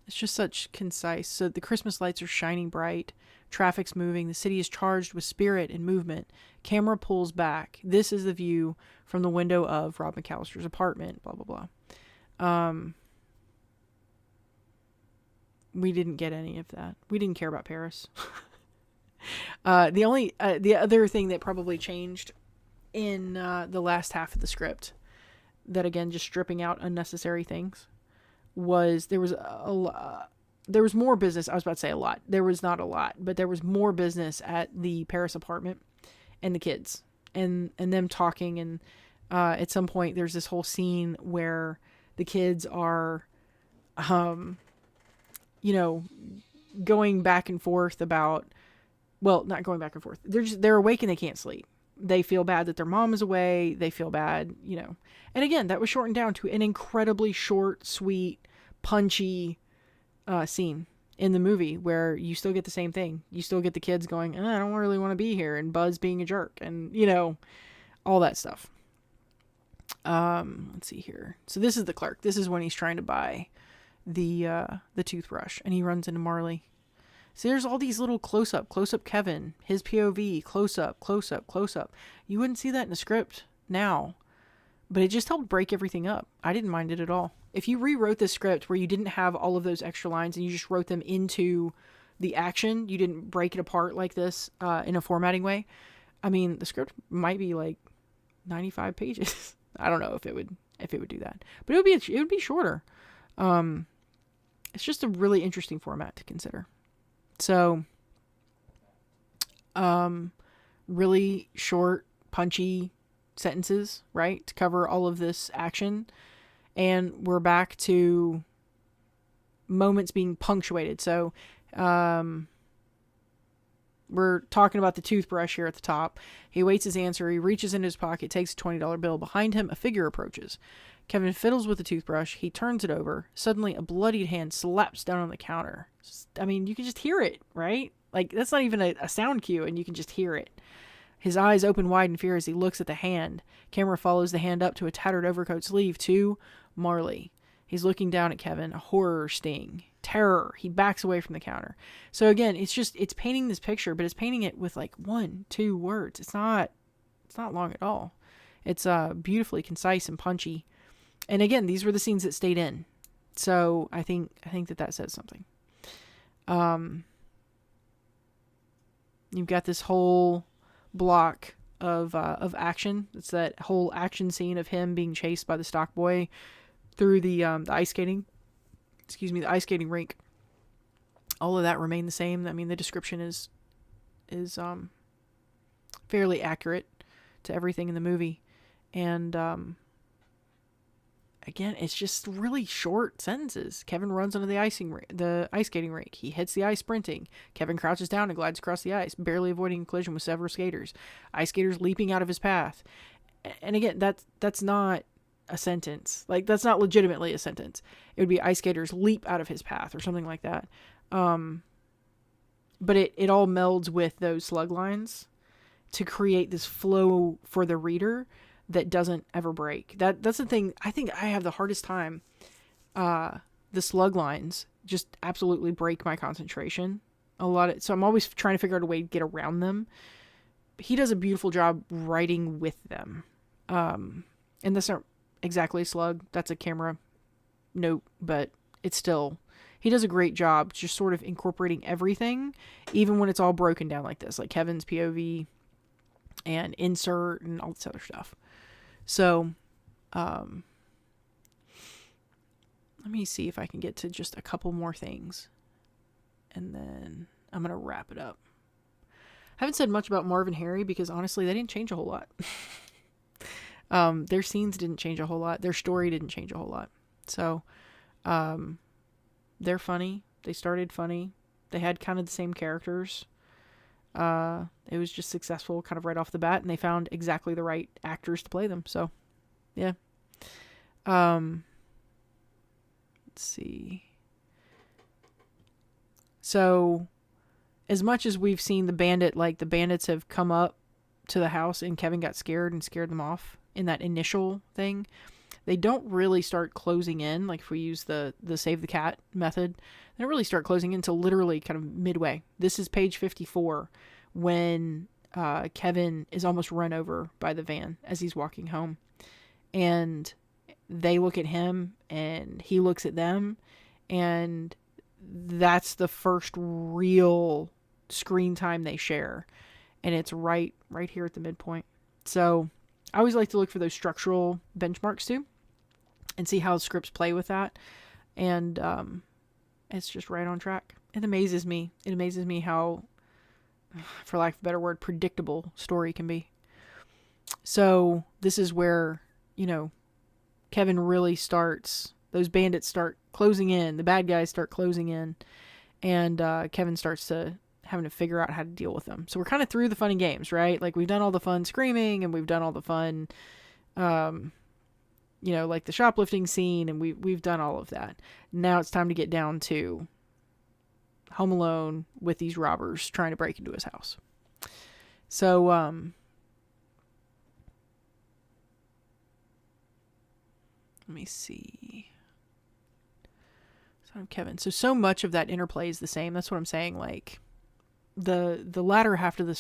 It's just such concise. So the Christmas lights are shining bright. Traffic's moving. The city is charged with spirit and movement. Camera pulls back. This is the view from the window of Rob McAllister's apartment. Blah, blah, blah. We didn't get any of that. We didn't care about Paris. The other thing that probably changed in the last half of the script, that again, just stripping out unnecessary things, was there was more business. I was about to say a lot. There was not a lot, but there was more business at the Paris apartment and the kids and them talking. And at some point, there's this whole scene where the kids are, going back and forth about, well, not going back and forth. They're awake and they can't sleep. They feel bad that their mom is away. They feel bad, And again, that was shortened down to an incredibly short, sweet, punchy scene in the movie where you still get the same thing. You still get the kids going, I don't really want to be here, and Buzz being a jerk, and, all that stuff. Let's see here. So this is the clerk. This is when he's trying to buy the toothbrush, and he runs into Marley. So there's all these little close-up Kevin, his POV, close-up. You wouldn't see that in the script now, but it just helped break everything up. I didn't mind it at all. If you rewrote this script where you didn't have all of those extra lines and you just wrote them into the action, you didn't break it apart like this in a formatting way, I mean, the script might be like 95 pages. I don't know if it would do that, but it would be shorter. It's just a really interesting format to consider. So, really short, punchy sentences, right? To cover all of this action. And we're back to moments being punctuated. So, we're talking about the toothbrush here at the top. He waits his answer. He reaches into his pocket, takes a $20 bill. Behind him, a figure approaches. Kevin fiddles with the toothbrush. He turns it over. Suddenly, a bloodied hand slaps down on the counter. I mean, you can just hear it, right? Like, that's not even a sound cue, and you can just hear it. His eyes open wide in fear as he looks at the hand. Camera follows the hand up to a tattered overcoat sleeve to Marley. He's looking down at Kevin, a horror sting. Terror. He backs away from the counter. So again, it's painting this picture, but it's painting it with like 1-2 words. It's not long at all. It's beautifully concise and punchy. And again, these were the scenes that stayed in. So I think that says something. You've got this whole block of action. It's that whole action scene of him being chased by the stock boy through the ice skating rink. All of that remained the same. I mean, the description is fairly accurate to everything in the movie. And again, it's just really short sentences. Kevin runs onto the ice skating rink. He hits the ice sprinting. Kevin crouches down and glides across the ice, barely avoiding a collision with several skaters. Ice skaters leaping out of his path. And again, that's not a sentence. Like, that's not legitimately a sentence. It would be ice skaters leap out of his path or something like that. But it all melds with those slug lines to create this flow for the reader that doesn't ever break. That's the thing. I think I have the hardest time. The slug lines just absolutely break my concentration so I'm always trying to figure out a way to get around them. He does a beautiful job writing with them. And that's not exactly a slug. That's a camera note, but it's still, he does a great job just sort of incorporating everything, even when it's all broken down like this, like Kevin's POV and insert and all this other stuff. So, let me see if I can get to just a couple more things, and then I'm going to wrap it up. I haven't said much about Marv and Harry because honestly, they didn't change a whole lot. Their scenes didn't change a whole lot. Their story didn't change a whole lot. So, they're funny. They started funny. They had kind of the same characters. It was just successful kind of right off the bat, and they found exactly the right actors to play them. So, yeah. Let's see. So, as much as we've seen the bandits have come up to the house and Kevin got scared and scared them off in that initial thing, they don't really start closing in. Like if we use the save the cat method, they don't really start closing in until literally kind of midway. This is page 54 when Kevin is almost run over by the van as he's walking home. And they look at him and he looks at them. And that's the first real screen time they share. And it's right here at the midpoint. So I always like to look for those structural benchmarks too and see how scripts play with that. And it's just right on track. It amazes me. It amazes me how, for lack of a better word, predictable story can be. So this is where, Kevin really starts, those bandits start closing in, the bad guys start closing in, and Kevin starts having to figure out how to deal with them. So we're kind of through the fun and games, right? Like we've done all the fun screaming and we've done all the fun, like the shoplifting scene, and we've done all of that. Now it's time to get down to Home Alone with these robbers trying to break into his house. So, let me see. So Kevin. So much of that interplay is the same. That's what I'm saying. Like the latter half of the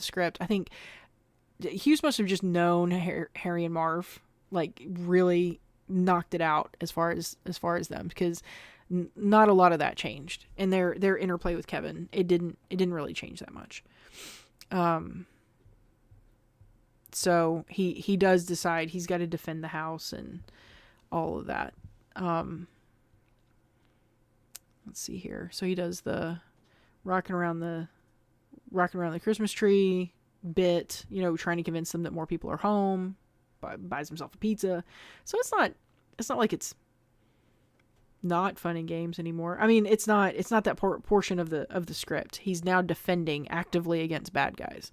script, I think Hughes must have just known Harry and Marv, like really knocked it out as far as them, because not a lot of that changed, and their interplay with Kevin, it didn't really change that much. So he does decide he's got to defend the house and all of that. Let's see here. So he does the rocking around the Christmas tree bit, trying to convince them that more people are home, buys himself a pizza. So it's not like it's not fun and games anymore. I mean, it's not that portion of the script. He's now defending actively against bad guys,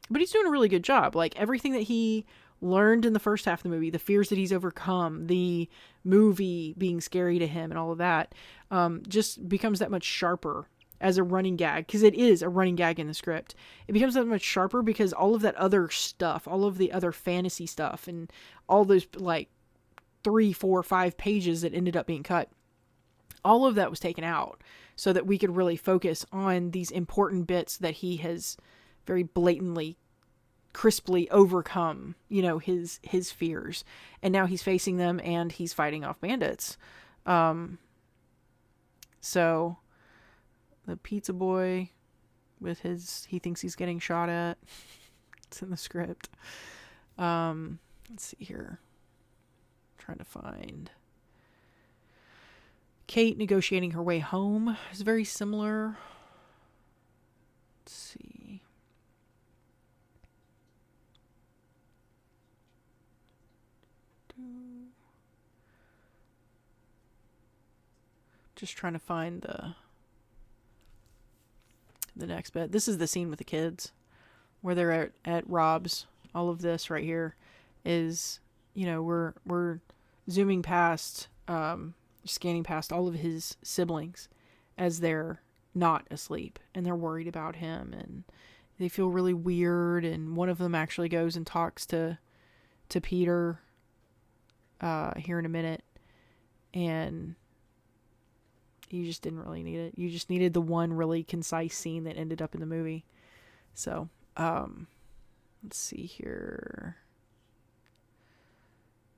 but he's doing a really good job. Like everything that he learned in the first half of the movie, the fears that he's overcome, the movie being scary to him and all of that, just becomes that much sharper as a running gag, because it is a running gag in the script. It becomes that much sharper because all of that other stuff, all of the other fantasy stuff, and all those like 3, 4, 5 pages that ended up being cut, all of that was taken out so that we could really focus on these important bits that he has very blatantly, crisply overcome, you know, his fears. And now he's facing them and he's fighting off bandits. So the pizza boy with he thinks he's getting shot at. It's in the script. Let's see here. I'm trying to find Kate negotiating her way home is very similar. Let's see. Just trying to find the next bit. This is the scene with the kids where they're at Rob's. All of this right here is, you know, we're zooming past, scanning past all of his siblings as they're not asleep and they're worried about him and they feel really weird. And one of them actually goes and talks to Peter here in a minute, and you just didn't really need it. You just needed the one really concise scene that ended up in the movie. So, let's see here.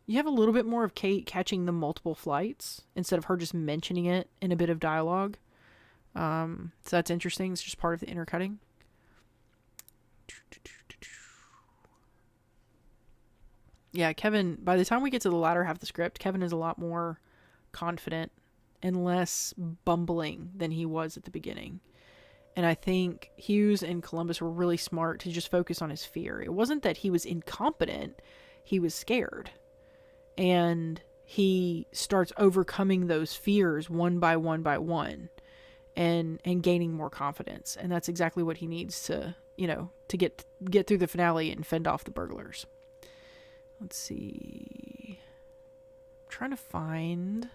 You have a little bit more of Kate catching the multiple flights instead of her just mentioning it in a bit of dialogue. So that's interesting. It's just part of the intercutting. Yeah, Kevin, by the time we get to the latter half of the script, Kevin is a lot more confident and less bumbling than he was at the beginning. And I think Hughes and Columbus were really smart to just focus on his fear. It wasn't that he was incompetent, he was scared. And he starts overcoming those fears one by one and gaining more confidence. And that's exactly what he needs to, you know, to get through the finale and fend off the burglars. Let's see. I'm trying to find,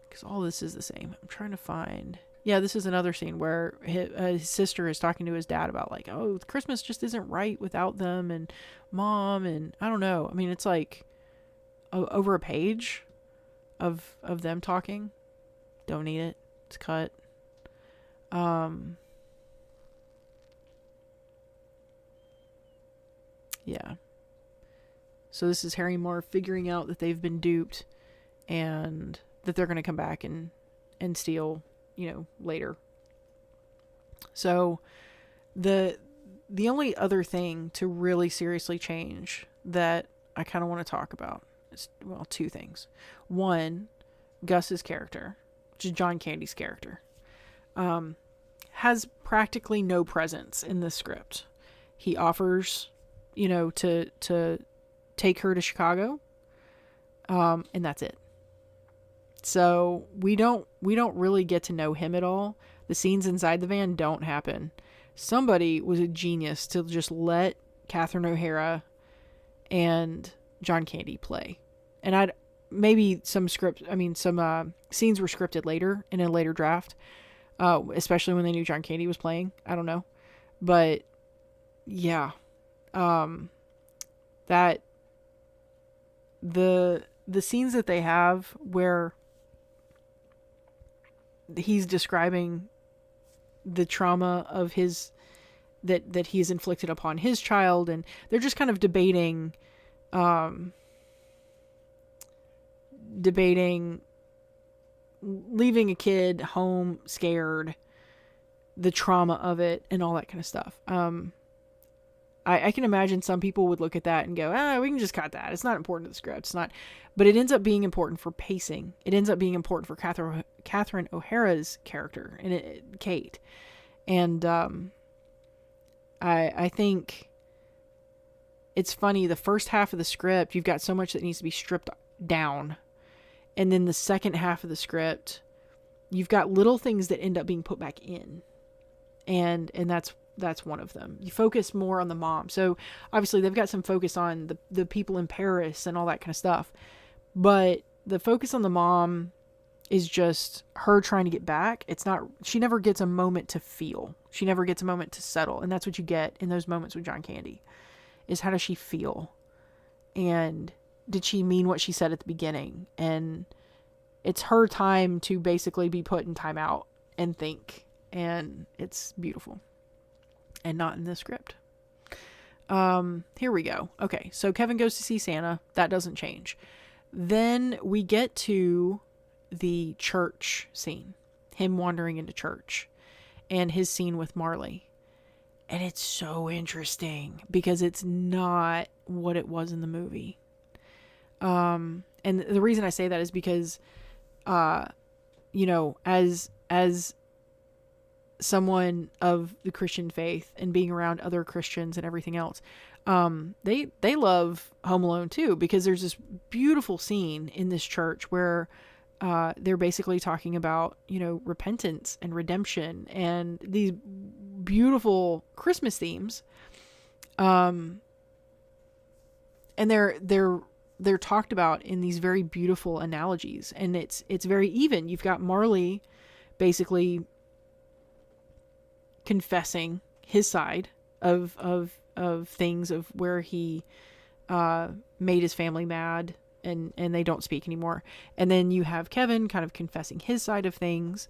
because all this is the same. I'm trying to find. Yeah, this is another scene where his sister is talking to his dad about like, oh, Christmas just isn't right without them and mom, and I don't know. I mean, it's like over a page of them talking. Don't need it. It's cut. Yeah. So this is Harry Moore figuring out that they've been duped and that they're going to come back and steal, you know, later. So the only other thing to really seriously change that I kind of want to talk about is, well, two things. One, Gus's character, which is John Candy's character, has practically no presence in this script. He offers, you know, to take her to Chicago, and that's it. So we don't really get to know him at all. The scenes inside the van don't happen. Somebody was a genius to just let Catherine O'Hara and John Candy play. And maybe some scenes were scripted later in a later draft, especially when they knew John Candy was playing. I don't know. But yeah, that the scenes that they have where he's describing the trauma of his that he's inflicted upon his child, and they're just kind of debating leaving a kid home scared, the trauma of it, and all that kind of stuff. I can imagine some people would look at that and go, we can just cut that. It's not important to the script. It's not, but it ends up being important for pacing. It ends up being important for Catherine O'Hara's character and Kate. And I think it's funny. The first half of the script, you've got so much that needs to be stripped down. And then the second half of the script, you've got little things that end up being put back in. And that's one of them. You focus more on the mom. So obviously they've got some focus on the people in Paris and all that kind of stuff. But the focus on the mom is just her trying to get back. It's not, she never gets a moment to feel. She never gets a moment to settle. And that's what you get in those moments with John Candy, is how does she feel? And did she mean what she said at the beginning? And it's her time to basically be put in timeout and think. And it's beautiful. And not in the script. Here we go. Okay, so Kevin goes to see Santa. That doesn't change. Then we get to the church scene. Him wandering into church. And his scene with Marley. And it's so interesting because it's not what it was in the movie. And the reason I say that is because, you know, as someone of the Christian faith and being around other Christians and everything else, they love Home Alone too, because there's this beautiful scene in this church where they're basically talking about, you know, repentance and redemption and these beautiful Christmas themes. And they're talked about in these very beautiful analogies, and it's very even. You've got Marley basically confessing his side of things, of where he made his family mad and they don't speak anymore. And then you have Kevin kind of confessing his side of things,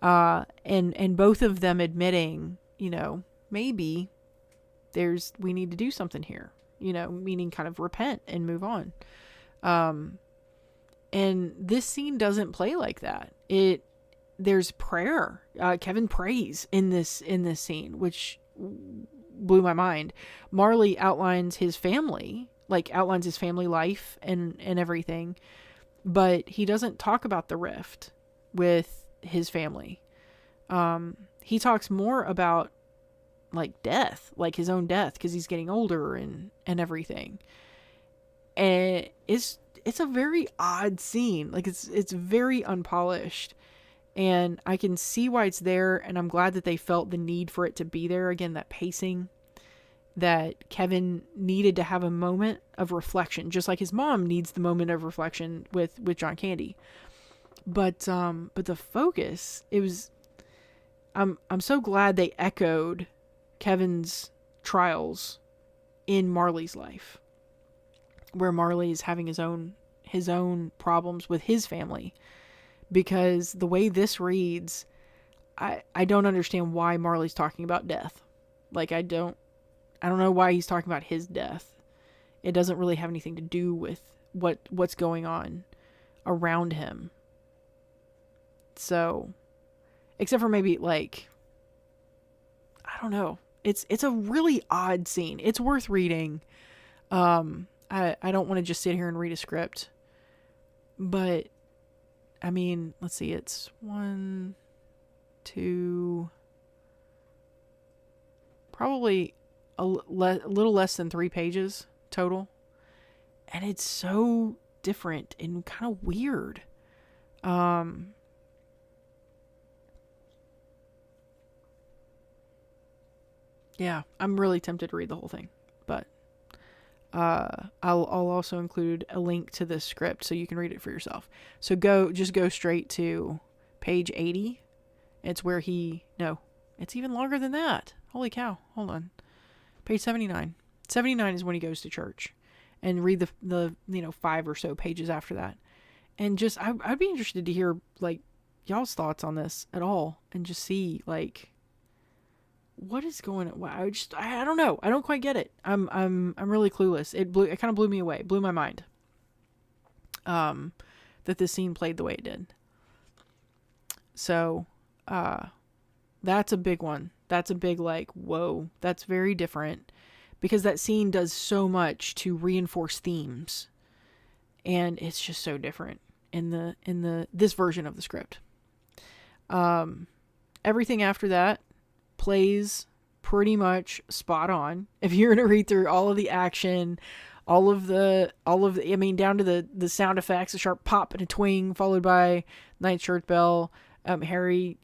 and both of them admitting, you know, maybe we need to do something here, you know, meaning kind of repent and move on. And this scene doesn't play like that. There's prayer. Kevin prays in this scene, which blew my mind. Marley outlines his family life and everything, but he doesn't talk about the rift with his family. He talks more about like death, like his own death, because he's getting older and everything. And it's a very odd scene. Like it's very unpolished. And I can see why it's there, and I'm glad that they felt the need for it to be there. Again, that pacing, that Kevin needed to have a moment of reflection, just like his mom needs the moment of reflection with John Candy. But the focus, I'm so glad they echoed Kevin's trials in Marley's life, where Marley is having his own problems with his family. Because the way this reads, I don't understand why Marley's talking about death. Like, I don't know why he's talking about his death. It doesn't really have anything to do with what's going on around him. So, except for maybe, like, I don't know. It's a really odd scene. It's worth reading. I don't want to just sit here and read a script. But I mean, let's see, it's 1, 2, probably a little less than 3 pages total. And it's so different and kind of weird. Yeah, I'm really tempted to read the whole thing, but I'll also include a link to this script so you can read it for yourself. So just go straight to page 80. It's where it's even longer than that. Holy cow. Hold on. Page 79. 79 is when he goes to church, and read the 5 or so pages after that. And just, I'd be interested to hear like y'all's thoughts on this at all, and just see like, what is going on? I don't know. I don't quite get it. I'm really clueless. It kind of blew me away. Blew my mind. That this scene played the way it did. So, that's a big one. That's a big, like, whoa, that's very different, because that scene does so much to reinforce themes, and it's just so different in this version of the script. Everything after that plays pretty much spot on. If you're going to read through all of the action, all of the, I mean, down to the sound effects, a sharp pop and a twing, followed by Night Church Bell. Harry,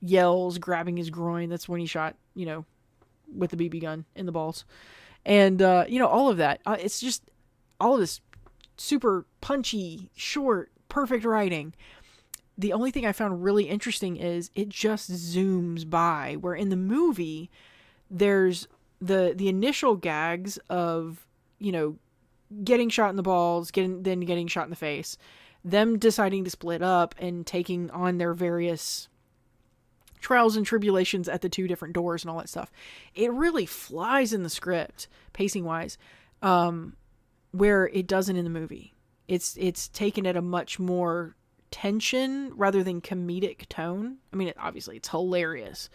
yells, grabbing his groin. That's when he shot, with the BB gun in the balls. And, all of that. It's just all of this super punchy, short, perfect writing. The only thing I found really interesting is it just zooms by, where in the movie, there's the initial gags of, getting shot in the balls, getting shot in the face, them deciding to split up and taking on their various trials and tribulations at the two different doors and all that stuff. It really flies in the script, pacing wise, where it doesn't in the movie. It's taken at a much more tension rather than comedic tone. I mean, obviously it's hilarious,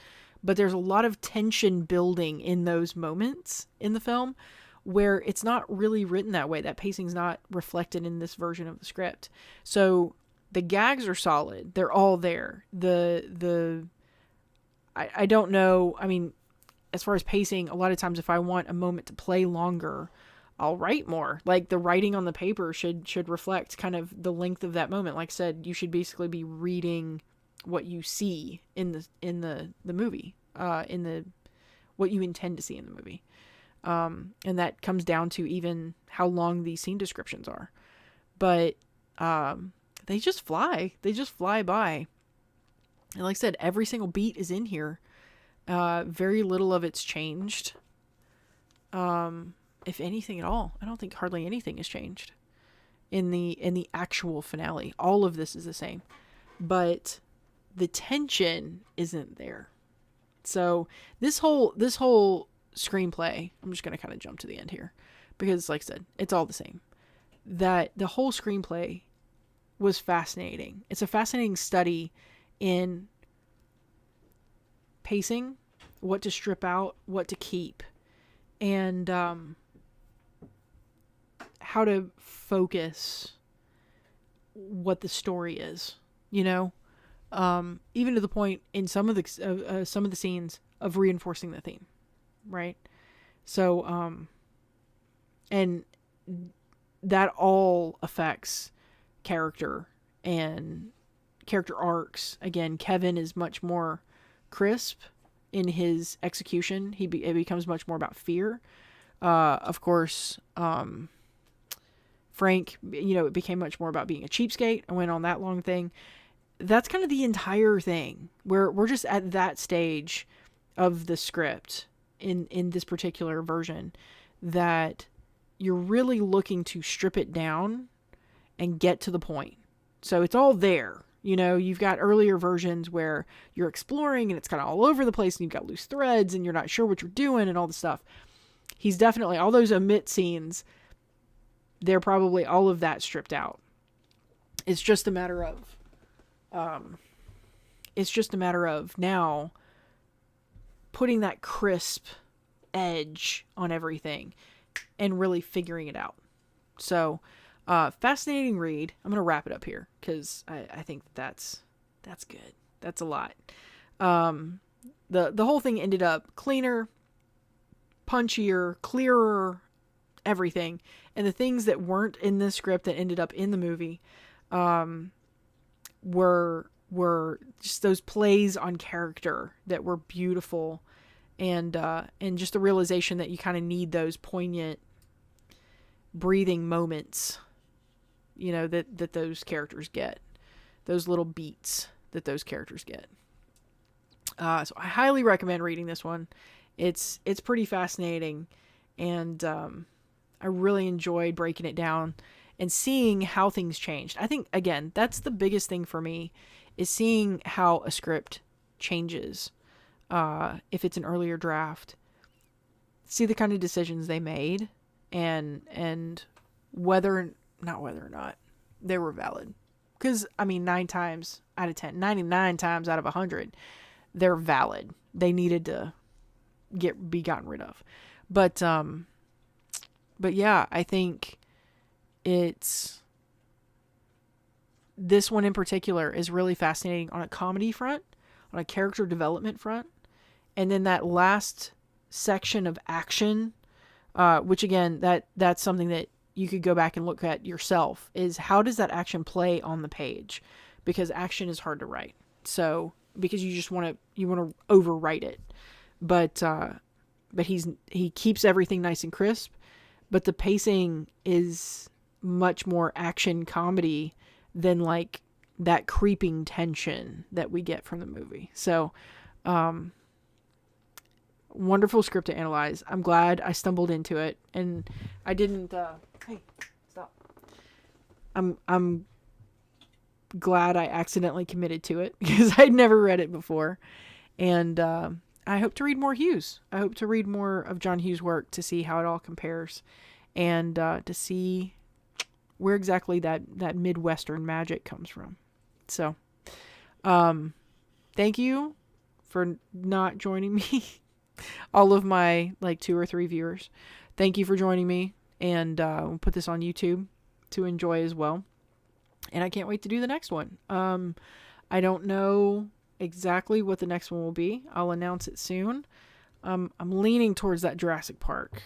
but there's a lot of tension building in those moments in the film where it's not really written that way. That pacing's not reflected in this version of the script. So the gags are solid. They're all there. I don't know. I mean, as far as pacing, a lot of times if I want a moment to play longer, I'll write more. Like the writing on the paper should reflect kind of the length of that moment. Like I said, you should basically be reading what you see in the movie, what you intend to see in the movie. And that comes down to even how long these scene descriptions are. But they just fly. They just fly by. And like I said, every single beat is in here. Very little of it's changed. If anything at all. I don't think hardly anything has changed in the actual finale. All of this is the same. But the tension isn't there. So this whole screenplay, I'm just going to kind of jump to the end here because like I said, it's all the same. That the whole screenplay was fascinating. It's a fascinating study in pacing, what to strip out, what to keep, and how to focus what the story is, even to the point in some of the scenes of reinforcing the theme, right? So, and that all affects character and character arcs. Again, Kevin is much more crisp in his execution. It becomes much more about fear. Of course, Frank, it became much more about being a cheapskate. I went on that long thing. That's kind of the entire thing. We're just at that stage of the script in this particular version that you're really looking to strip it down and get to the point. So it's all there. You've got earlier versions where you're exploring and it's kind of all over the place and you've got loose threads and you're not sure what you're doing and all the stuff. He's definitely, all those omit scenes, they're probably all of that stripped out. It's just a matter of now putting that crisp edge on everything and really figuring it out. So, fascinating read. I'm going to wrap it up here because I think that's good. That's a lot. The whole thing ended up cleaner, punchier, clearer, everything. And the things that weren't in this script that ended up in the movie were just those plays on character that were beautiful, and just the realization that you kind of need those poignant breathing moments, that those characters get, those little beats that those characters get. So I highly recommend reading this one. It's pretty fascinating, and I really enjoyed breaking it down and seeing how things changed. I think, again, that's the biggest thing for me, is seeing how a script changes. If it's an earlier draft, see the kind of decisions they made, and whether or not they were valid. Because, 9 times out of 10, 99 times out of 100, they're valid. They needed to be gotten rid of. But yeah, I think this one in particular is really fascinating on a comedy front, on a character development front, and then that last section of action, which again, that's something that you could go back and look at yourself, is how does that action play on the page? Because action is hard to write. So, because you want to overwrite it. But but he keeps everything nice and crisp, but the pacing is much more action comedy than like that creeping tension that we get from the movie. So, wonderful script to analyze. I'm glad I stumbled into it and I didn't, hey, stop. I'm glad I accidentally committed to it because I'd never read it before. And, I hope to read more Hughes. I hope to read more of John Hughes' work to see how it all compares and, to see where exactly that Midwestern magic comes from. So, thank you for not joining me. All of my like 2 or 3 viewers. Thank you for joining me, and we'll put this on YouTube to enjoy as well. And I can't wait to do the next one. I don't know exactly what the next one will be. I'll announce it soon. I'm leaning towards that Jurassic Park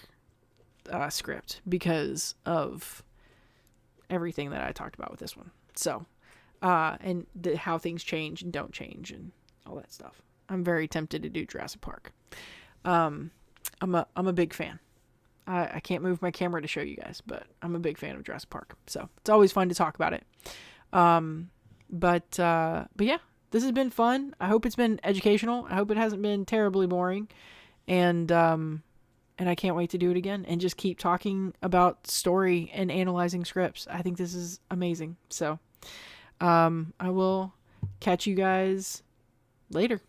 script because of everything that I talked about with this one. So, and how things change and don't change and all that stuff. I'm very tempted to do Jurassic Park. I'm a big fan. I can't move my camera to show you guys, but I'm a big fan of Jurassic Park. So it's always fun to talk about it. But yeah, this has been fun. I hope it's been educational. I hope it hasn't been terribly boring. And I can't wait to do it again and just keep talking about story and analyzing scripts. I think this is amazing. So, I will catch you guys later.